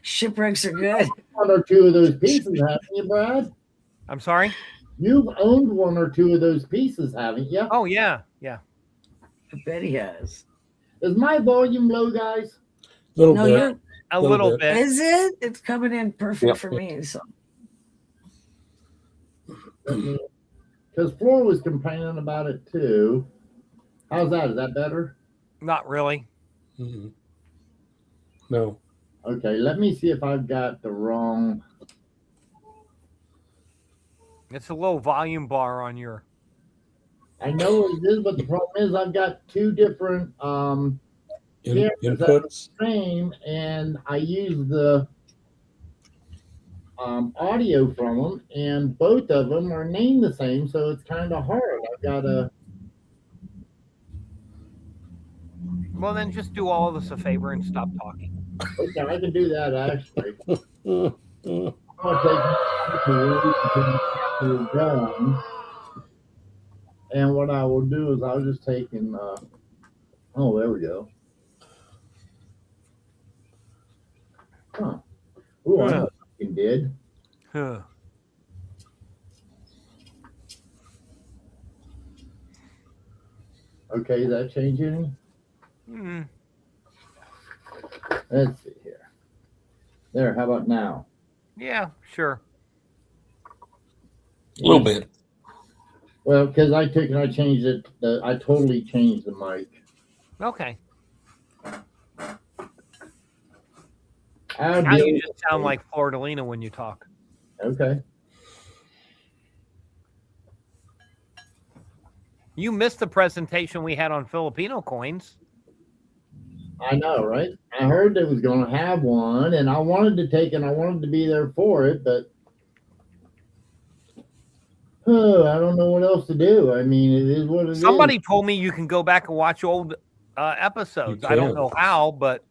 Shipwrecks are good. One or two of those pieces, haven't you, Brad? I'm sorry? You've owned one or two of those pieces, haven't you? Oh, yeah. Yeah. I bet he has. Is my volume low, guys? Little No, bit. you're. A Little little bit. Is it? It's coming in perfect Yep. for me. So Because Floor was complaining about it too. How's that? Is that better? Not really. Mhm. No. Okay, let me see if I've got the wrong. It's a low volume bar on your. I know what it is, but the problem is I've got two different Yeah, Inputs. same, and I use the audio from them, and both of them are named the same, so it's kind of hard. I've got to. Well, then just do all of us a favor and stop talking. Okay, I can do that actually. Mm. I'm gonna take to done, and what I will do is I'll just take and oh, there we go. Huh. Ooh, I know what I fucking did. Huh. Okay, does that change any? Mm. Let's see here. There, how about now? Yeah, sure. A little bit. Well, because I took and I changed it. I totally changed the mic. Okay. I'll Now deal you with just sound like Flordelina when you talk. it. Okay. You missed the presentation we had on Filipino coins. I know, right? I heard they was going to have one, and I wanted to take and I wanted to be there for it, but I don't know what else to do. I mean, it is what it is. Somebody told me you can go back and watch old episodes. You I don't can. know how, but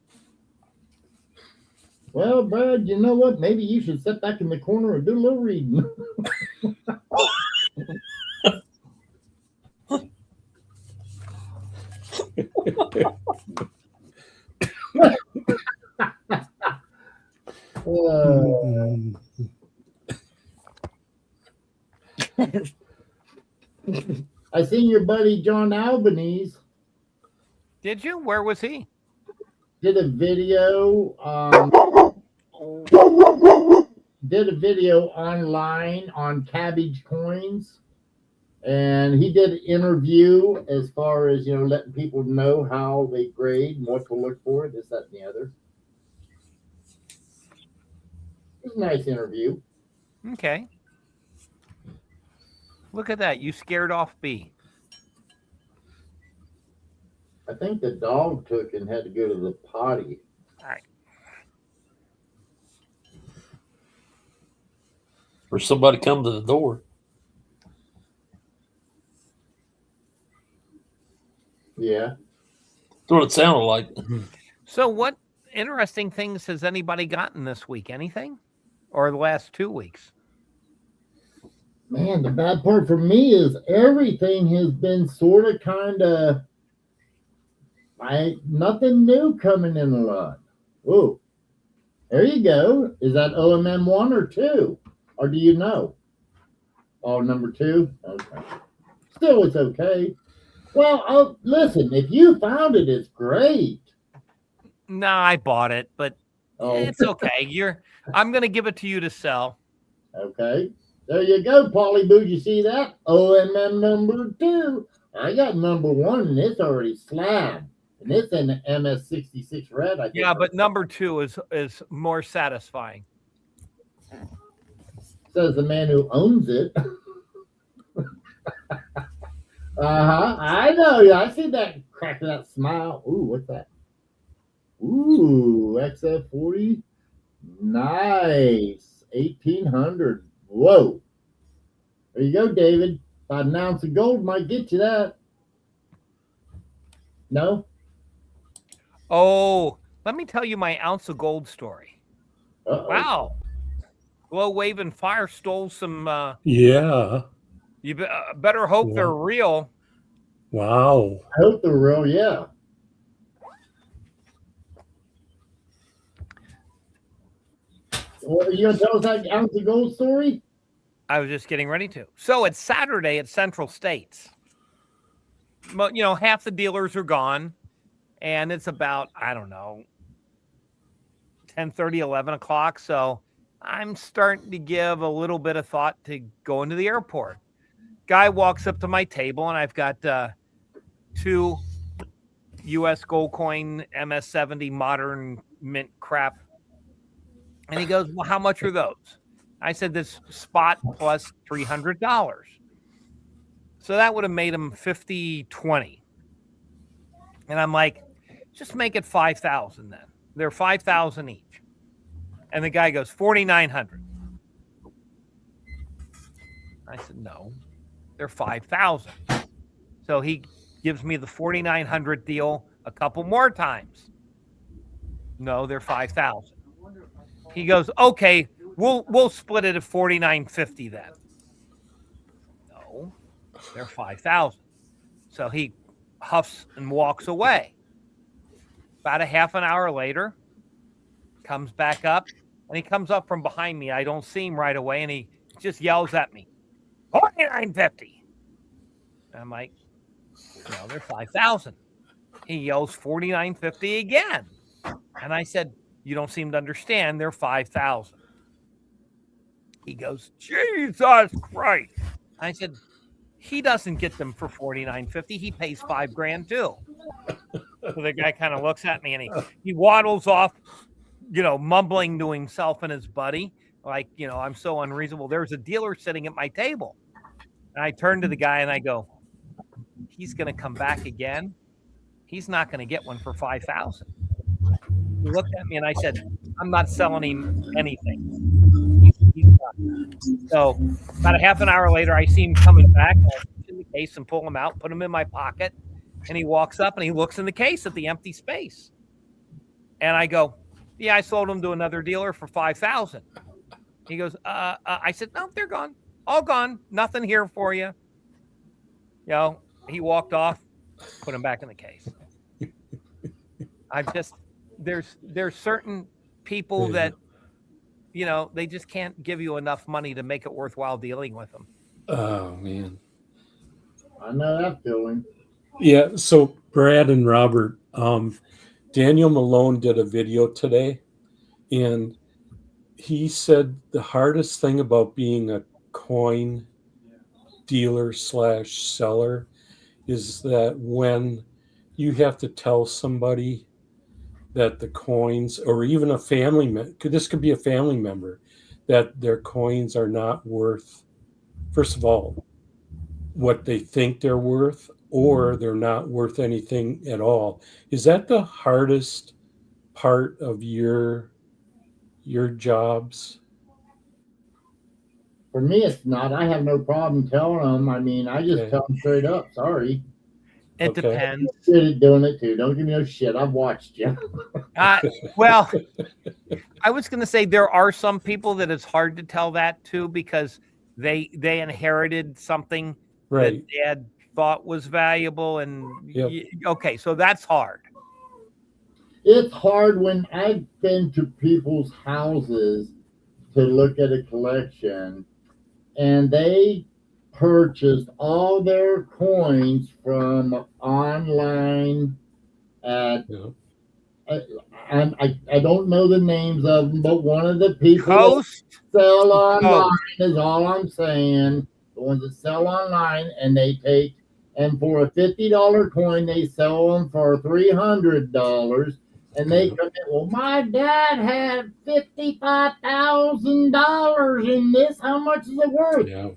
Well, Brad, you know what? Maybe you should sit back in the corner and do a little reading. Mm. I seen your buddy John Albanese Did you? Where was he? did a video. Did a video online on cabbage coins, and he did an interview as far as letting people know how they grade and what to look for, this, that, and the other. It was a nice interview. Okay. Look at that. You scared off B. I think the dog took and had to go to the potty. All right. Or somebody come to the door. Yeah. That's what it sounded like. So what interesting things has anybody gotten this week? Anything? Or the last 2 weeks? Man, the bad part for me is everything has been sort of kind of nothing new coming in a lot. Ooh, there you go. Is that OMM 1 or 2? Or do you know? Oh, number 2? Okay. Still, it's okay. Well, listen, if you found it, it's great. No, I bought it, but it's okay. I'm going to give it to you to sell. Okay. There you go, Polly Boo. You see that? OMM number 2. I got number 1, and it's already slabbed. And it's in the MS66 red. I think. Yeah, but number 2 is more satisfying. Says the man who owns it. I know. Yeah, I see that crack of that smile. Ooh, what's that? Ooh, XF40. Nice. 1800. Whoa. There you go, David. About an ounce of gold might get you that. No? Oh, let me tell you my ounce of gold story. Uh-oh. Wow. Glow Wave and Fire stole some. Yeah. You better hope they're real. Wow. I hope they're real, yeah. Well, are you going to tell us that ounce of gold story? I was just getting ready to. So it's Saturday at Central States. But, half the dealers are gone. And it's about, I don't know, 10:30, 11 o'clock. So I'm starting to give a little bit of thought to going to the airport. Guy walks up to my table, and I've got 2 U.S. gold coin MS-70 modern mint crap. And he goes, well, how much are those? I said, this spot plus $300. So that would have made him 50-20. And I'm like, just make it 5,000 then. They're 5,000 each. And the guy goes, 4,900. I said, no, they're 5,000. So he gives me the 4,900 deal a couple more times. No, they're 5,000. He goes, okay, we'll split it at 4,950 then. No, they're 5,000. So he huffs and walks away. About a half an hour later, comes back up, and he comes up from behind me. I don't see him right away, and he just yells at me, 4,950. I'm like, they're 5,000. He yells 4,950 again. And I said, you don't seem to understand. They're 5,000. He goes, Jesus Christ. I said, he doesn't get them for 4,950. He pays $5,000 too. So the guy kind of looks at me and he waddles off, mumbling to himself and his buddy, like, I'm so unreasonable. There's a dealer sitting at my table. And I turn to the guy and I go, he's going to come back again. He's not going to get one for 5,000. He looked at me and I said, I'm not selling him anything. He's not. So about a half an hour later, I see him coming back. I put in the case and pull him out, put him in my pocket. And he walks up and he looks in the case at the empty space. And I go, yeah, I sold them to another dealer for 5,000. He goes, I said, no, they're gone. All gone. Nothing here for you. He walked off, put him back in the case. There's certain people that they just can't give you enough money to make it worthwhile dealing with them. Oh man. I know that feeling. Yeah. So Brad and Robert, Daniel Malone did a video today, and he said the hardest thing about being a coin dealer slash seller is that when you have to tell somebody that the coins, or even a family member, this could be a family member, that their coins are not worth, first of all, what they think they're worth, or they're not worth anything at all. Is that the hardest part of your jobs? For me, it's not. I have no problem telling them. I mean, I just Okay. tell them straight up. Sorry. It Okay. depends. Good at doing it too. Don't give me no shit. I've watched you. Well, I was going to say there are some people that it's hard to tell that to because they inherited something Right. that Dad thought was valuable, and Yep. okay, so that's hard. It's hard when I've been to people's houses to look at a collection, and they purchased all their coins from online at Yeah. I don't know the names of them, but one of the people Coast. that sell online is all I'm saying. The ones that sell online, and they take, and for a $50 coin, they sell them for $300. And they come in, well, my dad had $55,000 in this. How much is it worth? Yeah.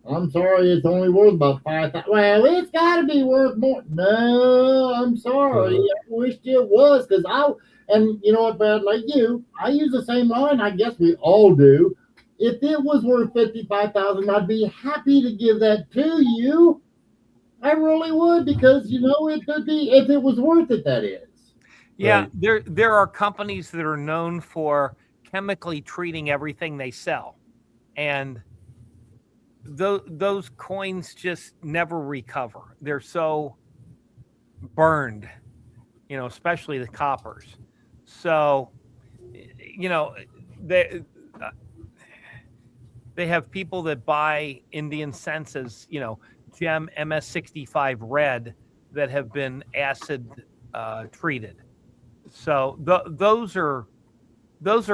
I'm sorry, it's only worth about 5,000. Well, it's got to be worth more. No, I'm sorry. I wished it was, because and you know what, Brad, like you, I use the same line. I guess we all do. If it was worth 55,000, I'd be happy to give that to you. I really would, because it could be, if it was worth it. That is. Yeah, there are companies that are known for chemically treating everything they sell, and those coins just never recover. They're so burned, especially the coppers. So, they have people that buy Indian cents as, gem MS65 red that have been acid treated. So those are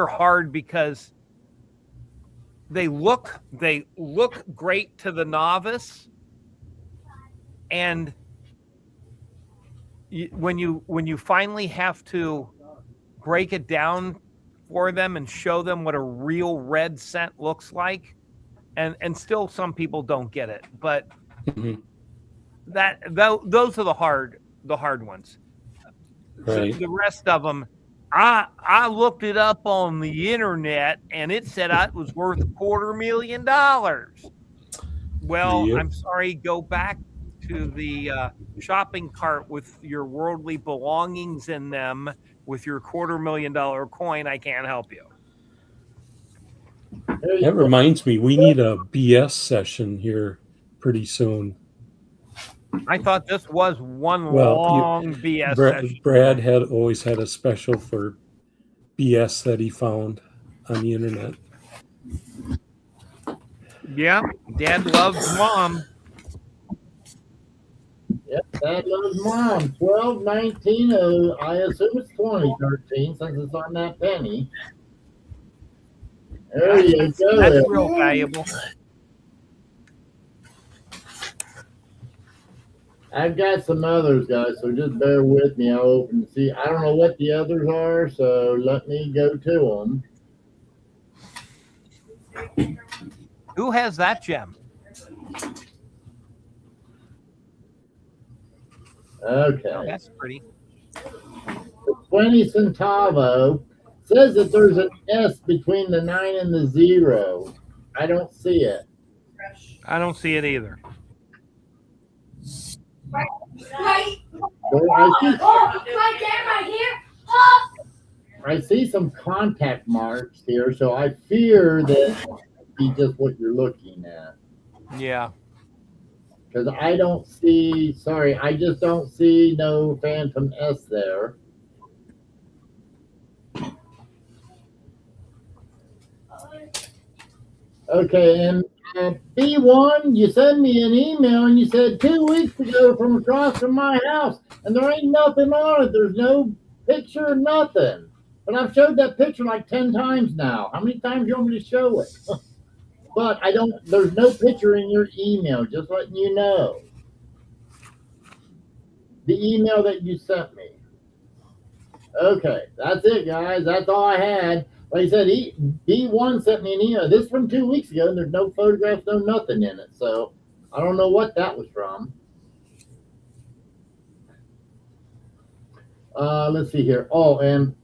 hard because they look great to the novice, and when you finally have to break it down for them and show them what a real red cent looks like, and still some people don't get it, but those are the hard ones. Right. The rest of them, I looked it up on the internet, and it said it was worth $250,000. Well, Yep. I'm sorry, go back to the shopping cart with your worldly belongings in them with your $250,000 coin. I can't help you. That reminds me, we need a BS session here pretty soon. I thought this was one long BS session. Brad had always had a special for BS that he found on the internet. Yeah, Dad loves Mom. Yep, Dad loves Mom. 1219. I assume it's 2013 since it's on that penny. There you go. That's real valuable. I've got some others, guys, so just bear with me. I'll open and see. I don't know what the others are, so let me go to them. Who has that gem? Okay. Oh, that's pretty. The 20 centavo says that there's an S between the 9 and the 0. I don't see it. I don't see it either. I see some contact marks here, so I fear that be just what you're looking at. Yeah. Because I don't see, I just don't see no phantom S there. Okay, and B1, you sent me an email and you said 2 weeks ago from across from my house, and there ain't nothing on it. There's no picture, nothing. But I've showed that picture like 10 times now. How many times do you want me to show it? But I don't, there's no picture in your email, just letting you know. The email that you sent me. Okay, that's it, guys. That's all I had. Like I said, B1 sent me an email. This is from 2 weeks ago, and there's no photographs, no nothing in it. So I don't know what that was from. Let's see here. Oh, and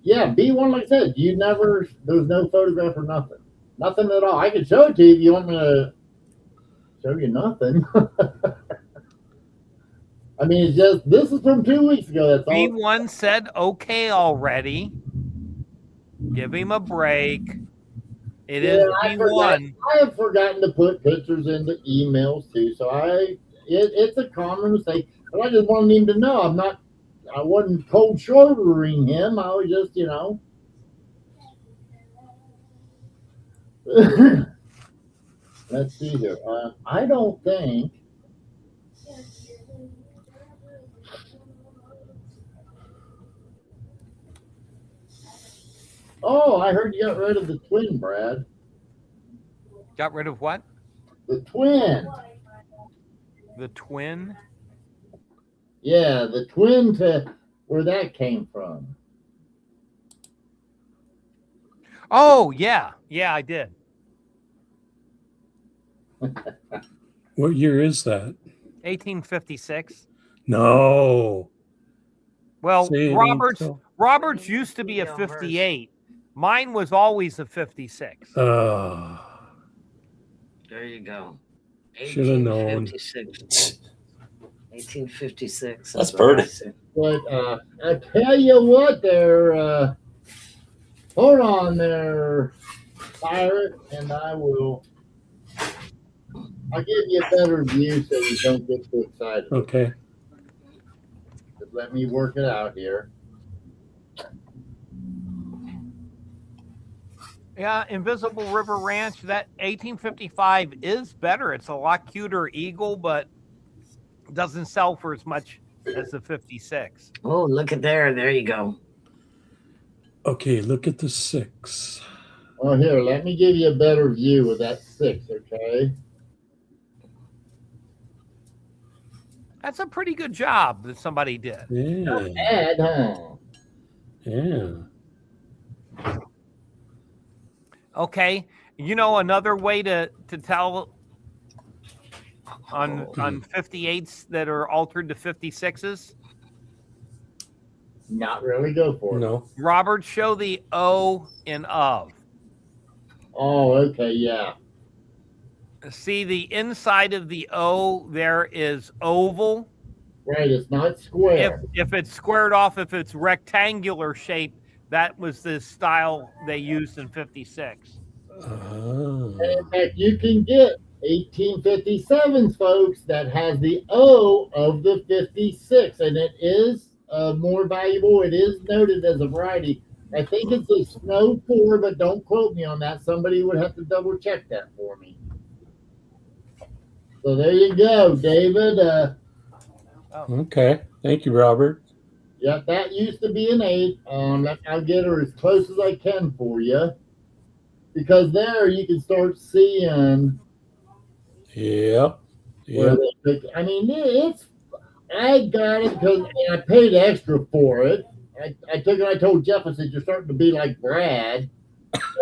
yeah, B1, like I said, there's no photograph or nothing. Nothing at all. I can show it to you if you want me to show you nothing. I mean, it's just, this is from 2 weeks ago. That's all. B1 said okay already. Give him a break. It is B1. I have forgotten to put pictures into emails too, so it's a common mistake. But I just wanted him to know I wasn't cold shouldering him. I was just, let's see here. I don't think. Oh, I heard you got rid of the twin, Brad. Got rid of what? The twin. The twin? Yeah, the twin to where that came from. Oh, yeah. Yeah, I did. What year is that? 1856. No. Well, Say it ain't Roberts so. Roberts used to be a 58. Mine was always a 56. Oh, There you go. should have known. 1856. That's what I pretty. said. But I tell you what, there. Hold on there, Pirate, and I'll give you a better view so you don't get too excited. Okay. Just let me work it out here. Yeah, Invisible River Ranch, that 1855 is better. It's a lot cuter eagle, but doesn't sell for as much as the 56. Oh, look at there. There you go. Okay, look at the 6. Oh, here, let me give you a better view of that 6, okay? That's a pretty good job that somebody did. Yeah. Bad, huh? Yeah. Okay. You know, another way to tell on 58s that are altered to 56s? Not really. Go for it. No. Robert, show the O in of. Oh, okay, yeah. See the inside of the O there is oval. Right, it's not square. If it's squared off, if it's rectangular shape, that was the style they used in 56. And in fact, you can get 1857s, folks, that has the O of the 56, and it is more valuable. It is noted as a variety. I think it's a Snow 4, but don't quote me on that. Somebody would have to double check that for me. So there you go, David. Okay. Thank you, Robert. Yeah, that used to be an 8. I'll get her as close as I can for you. Because there you can start seeing. Yep. Yep. I mean, I got it because I paid extra for it. I took it. I told Jeff, I said, "You're starting to be like Brad,"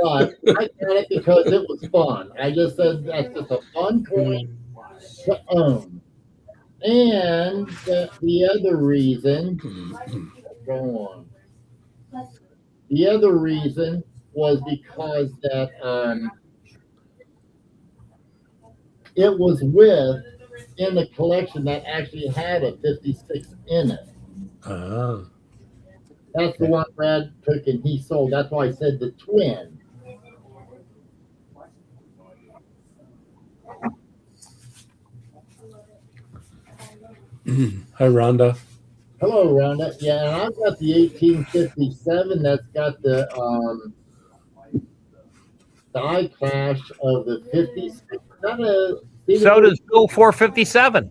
but I got it because it was fun. I just said that's just a fun coin to own. And the other reason, go on. The other reason was because that it was in a collection that actually had a 56 in it. Ah. That's the one Brad took and he sold. That's why I said the twin. Hi, Rhonda. Hello, Rhonda. Yeah, and I've got the 1857 that's got the die clash of the 56. Is that So does Bill 457.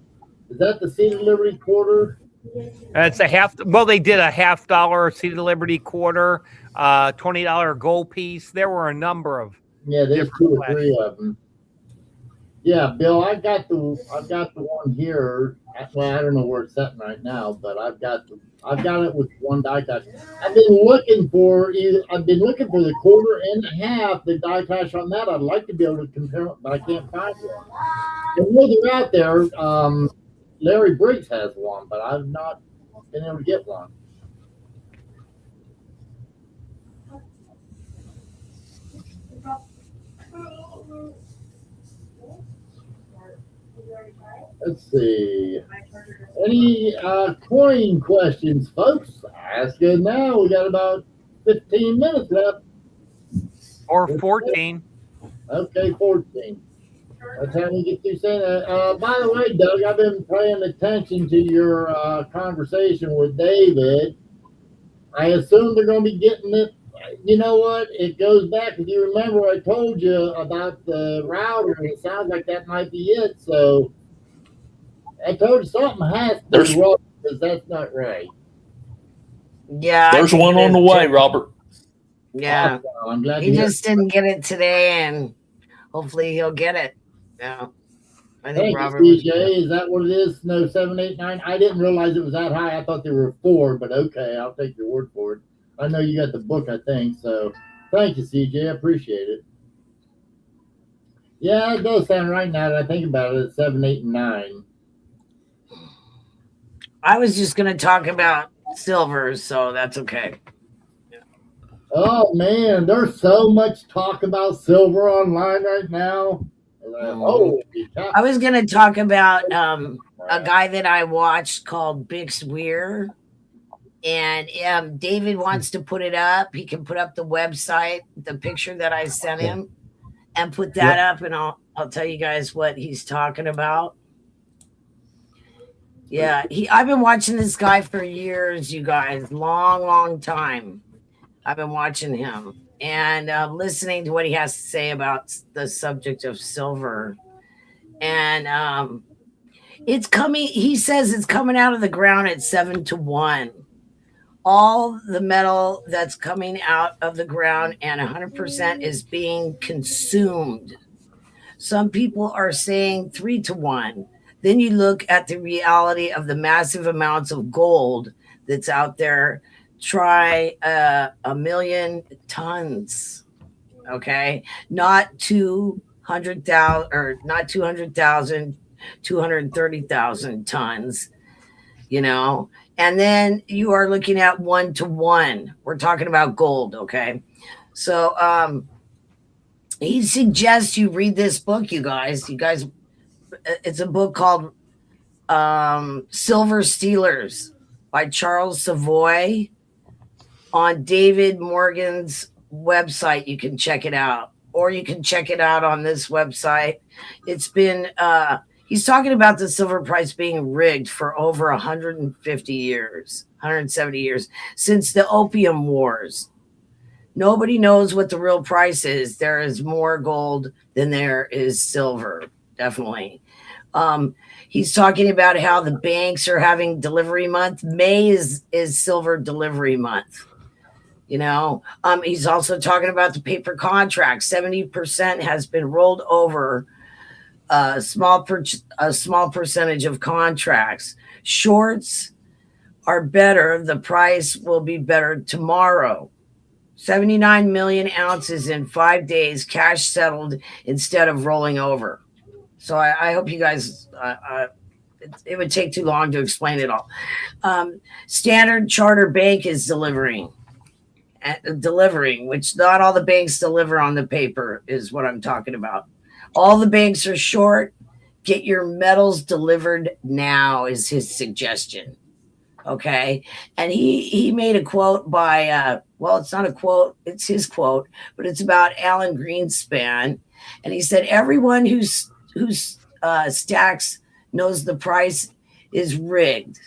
Is that the Seat of Liberty quarter? It's a half. Well, they did a $50 Seat of Liberty quarter, $20 gold piece. There were a number of. Yeah, there's different 2 or clashes. 3 of them. Yeah, Bill, I've got the one here. Well, I don't know where it's at right now, but I've got it with one die clash. I've been looking for the quarter and the half, the die clash on that. I'd like to be able to compare it, but I can't find one. And while they're out there, Larry Briggs has one, but I've not been able to get one. Let's see. Any coin questions, folks? Ask it now. We got about 15 minutes left. Or 14. Okay, 14. By the time we get through saying that. By the way, Doug, I've been paying attention to your conversation with David. I assume they're going to be getting it. You know what? It goes back. If you remember, I told you about the router, and it sounds like that might be it. So I told you something has to be wrong because that's not right. Yeah. There's one on the way, Robert. Yeah. Oh, I'm glad he just didn't get it today, and hopefully he'll get it. Yeah. I think Thank Robert. you, CJ. Is that what it is? No, 7, 8, 9. I didn't realize it was that high. I thought there were 4, but okay, I'll take your word for it. I know you got the book, I think. So thank you, CJ. I appreciate it. Yeah, it does sound right now that I think about it. It's 7, 8, and 9. I was just going to talk about silver, so that's okay. Oh man, there's so much talk about silver online right now. I was going to talk about a guy that I watched called Bix Weir. And David wants to put it up. He can put up the website, the picture that I sent him, and put that up, and I'll tell you guys what he's talking about. Yeah, I've been watching this guy for years, you guys, long time. I've been watching him and listening to what he has to say about the subject of silver. And it's coming. He says it's coming out of the ground at 7 to 1. All the metal that's coming out of the ground and 100% is being consumed. Some people are saying 3 to 1. Then you look at the reality of the massive amounts of gold that's out there. Try 1 million tons, okay? Not 200,000 or not 200,000, 230,000 tons, you know? And then you are looking at 1 to 1. We're talking about gold, okay? So he suggests you read this book, you guys. It's a book called Silver Stealers by Charles Savoy on David Morgan's website. You can check it out, or you can check it out on this website. It's been he's talking about the silver price being rigged for over 150 years, 170 years, since the Opium Wars. Nobody knows what the real price is. There is more gold than there is silver, definitely. He's talking about how the banks are having delivery month. May is silver delivery month. You know, he's also talking about the paper contracts. 70% has been rolled over. A small percentage of contracts. Shorts are better. The price will be better tomorrow. 79 million ounces in 5 days, cash settled instead of rolling over. So I hope you guys, it would take too long to explain it all. Standard Chartered Bank is delivering, which not all the banks deliver on the paper is what I'm talking about. All the banks are short. Get your metals delivered now is his suggestion. Okay. And he made a quote by, well, it's not a quote, it's his quote, but it's about Alan Greenspan. And he said, everyone who's stacks knows the price is rigged.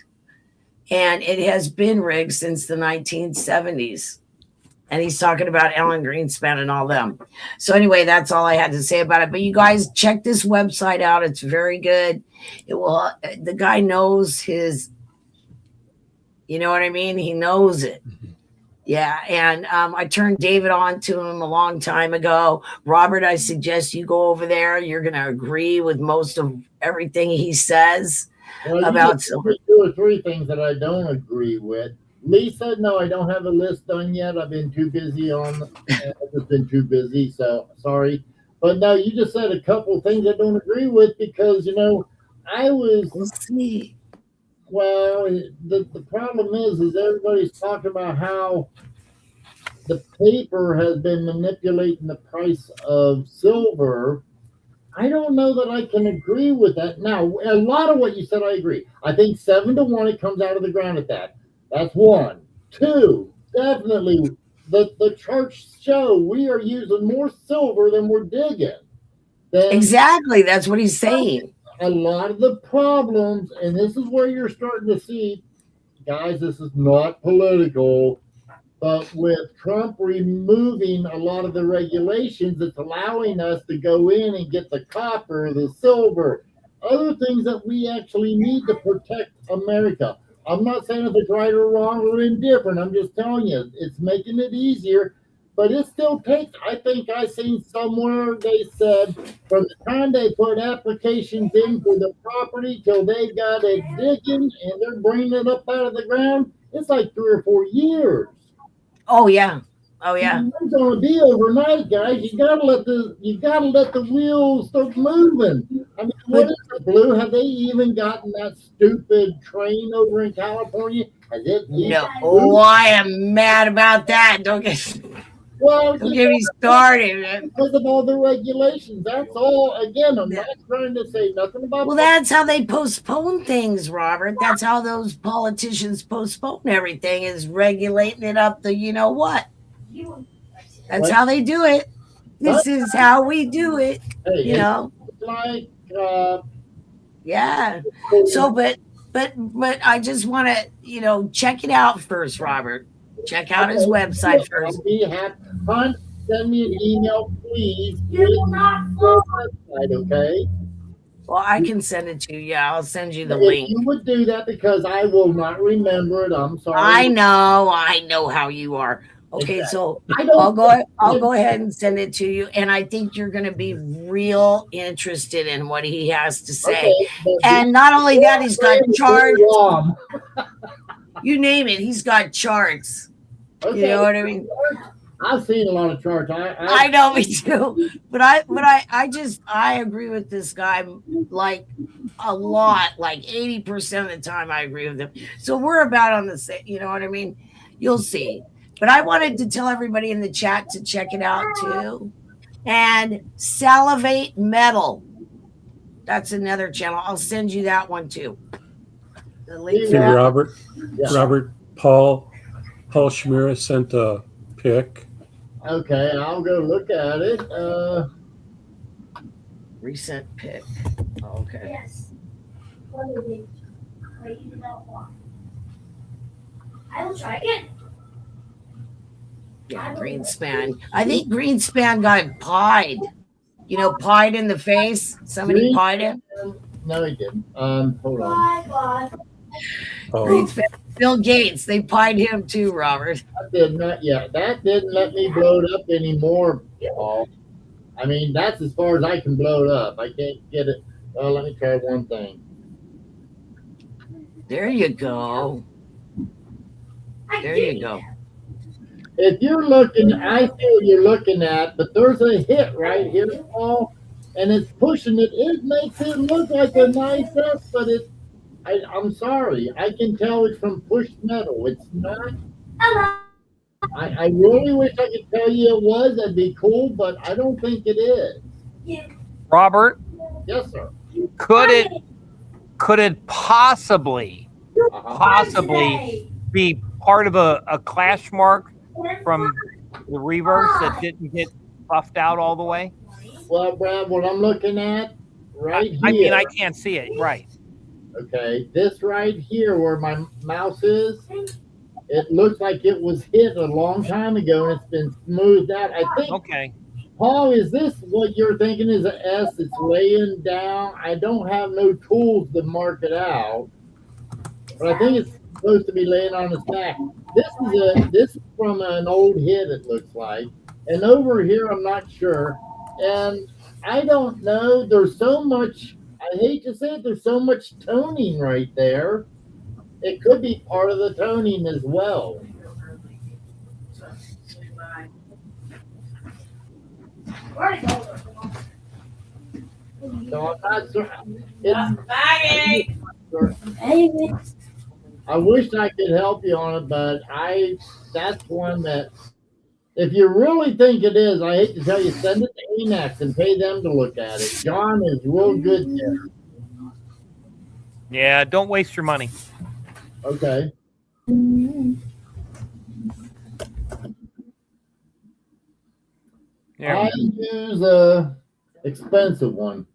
And it has been rigged since the 1970s. And he's talking about Alan Greenspan and all them. So anyway, that's all I had to say about it. But you guys check this website out. It's very good. It will. The guy knows his. You know what I mean? He knows it. Yeah, and I turned David on to him a long time ago. Robert, I suggest you go over there. You're going to agree with most of everything he says about silver. 2 or 3 things that I don't agree with. Lisa, no, I don't have a list done yet. I've been too busy I've just been too busy, so sorry. But no, you just said a couple things I don't agree with because, I was. We'll see. Well, the problem is everybody's talking about how the paper has been manipulating the price of silver. I don't know that I can agree with that. Now, a lot of what you said, I agree. I think 7 to 1, it comes out of the ground at that. That's 1. 2, definitely, the charts show we are using more silver than we're digging. Exactly, that's what he's saying. A lot of the problems, and this is where you're starting to see, guys, this is not political, but with Trump removing a lot of the regulations, it's allowing us to go in and get the copper, the silver, other things that we actually need to protect America. I'm not saying if it's right or wrong or indifferent. I'm just telling you, it's making it easier. But it still takes, I think I seen somewhere they said from the time they put applications in for the property till they got it digging and they're bringing it up out of the ground, it's like 3 or 4 years. Oh yeah. It's going to be overnight, guys. You gotta let the wheels start moving. I mean, what is it, Blue? Have they even gotten that stupid train over in California? Has it? No. Oh, I am mad about that. Don't get me started, man. Because of all the regulations. That's all. Again, I'm not trying to say nothing about. Well, that's how they postpone things, Robert. That's how those politicians postpone everything, is regulating it up the you know what. That's how they do it. This is how we do it. Hey, Like, yeah. So, but I just want to, check it out first, Robert. Check out his website first. Send me an email, please. Website, okay? Well, I can send it to you. Yeah, I'll send you the link. You would do that because I will not remember it. I'm sorry. I know how you are. Okay, so I'll go ahead and send it to you, and I think you're going to be real interested in what he has to say. Okay, and not only that, he's got charts. You name it, he's got charts. Okay. You know what I mean? I've seen a lot of charts. I know, me too. But I agree with this guy like a lot, like 80% of the time. I agree with him. So we're about on the same. You know what I mean? You'll see. But I wanted to tell everybody in the chat to check it out too. And Salivate Metal. That's another channel. I'll send you that one too. Hey, Robert. Yeah. Robert, Paul Schmira sent a pic. Okay, I'll go look at it. Recent pic. Okay. Yes. I will try again. Yeah, Greenspan. I think Greenspan got pied. Pied in the face. Somebody pied him. No, he didn't. Hold on. Greenspan. Bill Gates. They pied him too, Robert. That didn't let me blow it up anymore, Paul. I mean, that's as far as I can blow it up. I can't get it. Well, let me try one thing. There you go. There you go. If you're looking, I see what you're looking at, but there's a hit right here, Paul, and it's pushing it. It makes it look like a nice S, but I'm sorry. I can tell it's from pushed metal. It's not. Hello. I really wish I could tell you it was. That'd be cool, but I don't think it is. Robert? Yes, sir. Could it possibly be part of a clash mark from the reverse that didn't get buffed out all the way? Well, Brad, what I'm looking at right here. I mean, I can't see it. Right. Okay, this right here where my mouse is, It looks like it was hit a long time ago and it's been smoothed out. I think, Okay. Paul, is this what you're thinking is an S? It's laying down. I don't have no tools to mark it out, but I think it's supposed to be laying on its back. This is from an old hit, it looks like. And over here, I'm not sure. And I don't know. There's so much. I hate to say it. There's so much toning right there. It could be part of the toning as well. So I'm not sure. I wish I could help you on it, but that's one that if you really think it is, I hate to tell you, send it to ANAX and pay them to look at it. John is real good there. Yeah, don't waste your money. Okay. Yeah. I use a expensive one.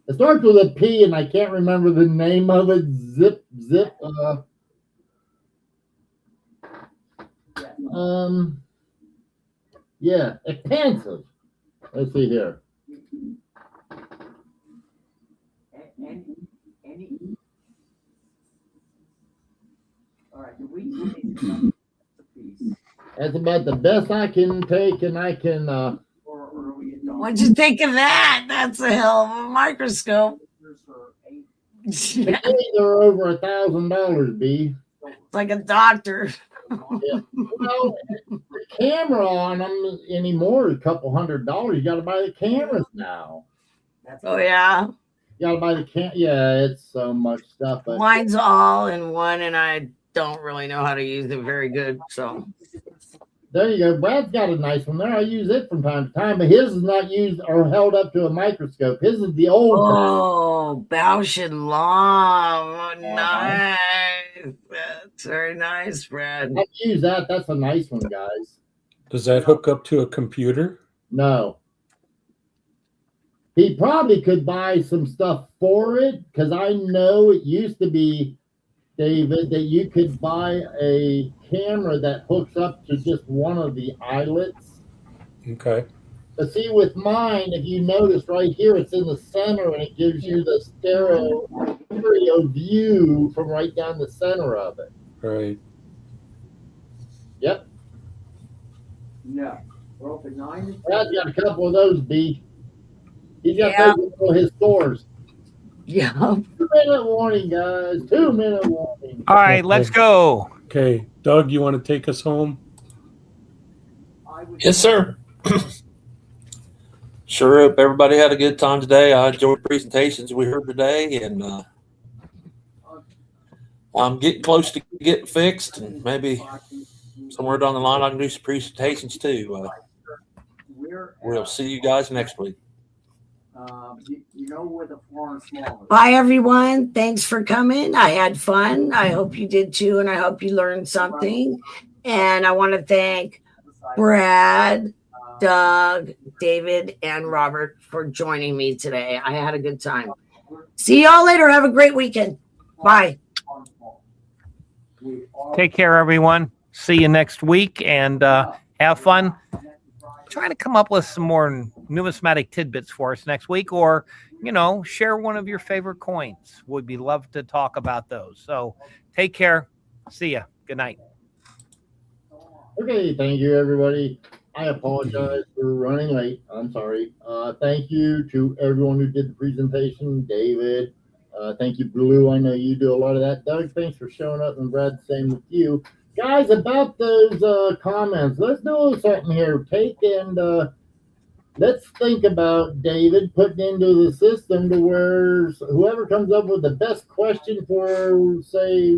It starts with a P, and I can't remember the name of it. Zip. Yeah, expensive. Let's see here. That's about the best I can take, and I can. What'd you think of that? That's a hell of a microscope. They're over $1,000, B. Like a doctor. Yeah. Well, the camera on them anymore is a couple $100. You got to buy the cameras now. Oh yeah. You got to buy the Yeah, it's so much stuff. But mine's all in one, and I don't really know how to use it very good. So there you go. Brad's got a nice one there. I use it from time to time, but his is not used or held up to a microscope. His is the old. Oh, Bausch and Lomb. Nice. That's very nice, Brad. I use that. That's a nice one, guys. Does that hook up to a computer? No. He probably could buy some stuff for it because I know it used to be, David, that you could buy a camera that hooks up to just one of the eyelets. Okay. But see, with mine, if you notice right here, it's in the center and it gives you the stereo view from right down the center of it. Right. Yep. No. We're open 9 to 10. Brad's got a couple of those, B. He's got Yeah. those in all his stores. Yeah. 2-minute warning, guys. 2-minute warning. All right, let's go. Okay. Doug, you want to take us home? Yes, sir. Sure hope everybody had a good time today. I enjoyed the presentations we heard today, and I'm getting close to getting fixed, and maybe somewhere down the line I can do some presentations too. We'll see you guys next week. You know where the floor is smaller. Bye, everyone. Thanks for coming. I had fun. I hope you did too, and I hope you learned something. And I want to thank Brad, Doug, David, and Robert for joining me today. I had a good time. See y'all later. Have a great weekend. Bye. Take care, everyone. See you next week, and have fun. Try to come up with some more numismatic tidbits for us next week, or share one of your favorite coins. We'd be love to talk about those. So take care. See ya. Good night. Okay, thank you, everybody. I apologize for running late. I'm sorry. Thank you to everyone who did the presentation. David, thank you, Blue. I know you do a lot of that. Doug, thanks for showing up, and Brad, same with you. Guys, about those comments, let's do something here. Let's think about David putting into the system to where whoever comes up with the best question for, say,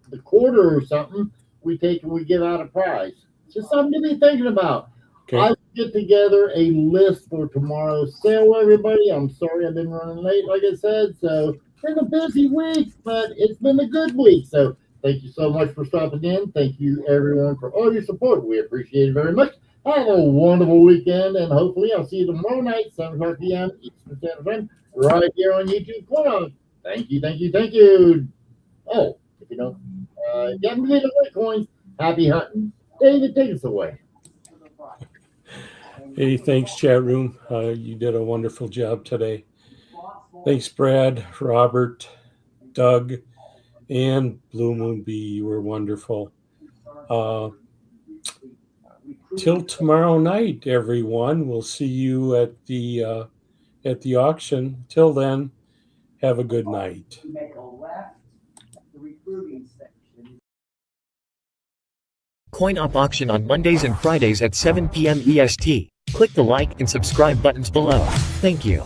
the quarter or something, we give out a prize. Just something to be thinking about. Okay. I'll get together a list for tomorrow's sale, everybody. I'm sorry I've been running late, like I said. So it's been a busy week, but it's been a good week. So thank you so much for stopping in. Thank you, everyone, for all your support. We appreciate it very much. Have a wonderful weekend, and hopefully I'll see you tomorrow night, 7:00 p.m. Eastern Standard Time, right here on YouTube. Thank you. Oh, If you don't, if you haven't made away coins, happy hunting. David, take us away. Hey, thanks, chat room. You did a wonderful job today. Thanks, Brad, Robert, Doug, and Blue Moon Bee. You were wonderful. Till tomorrow night, everyone. We'll see you at the auction. Till then, have a good night. Make a left at the recruiting section. Coin Op auction on Mondays and Fridays at 7 p.m. EST. Click the like and subscribe buttons below. Thank you.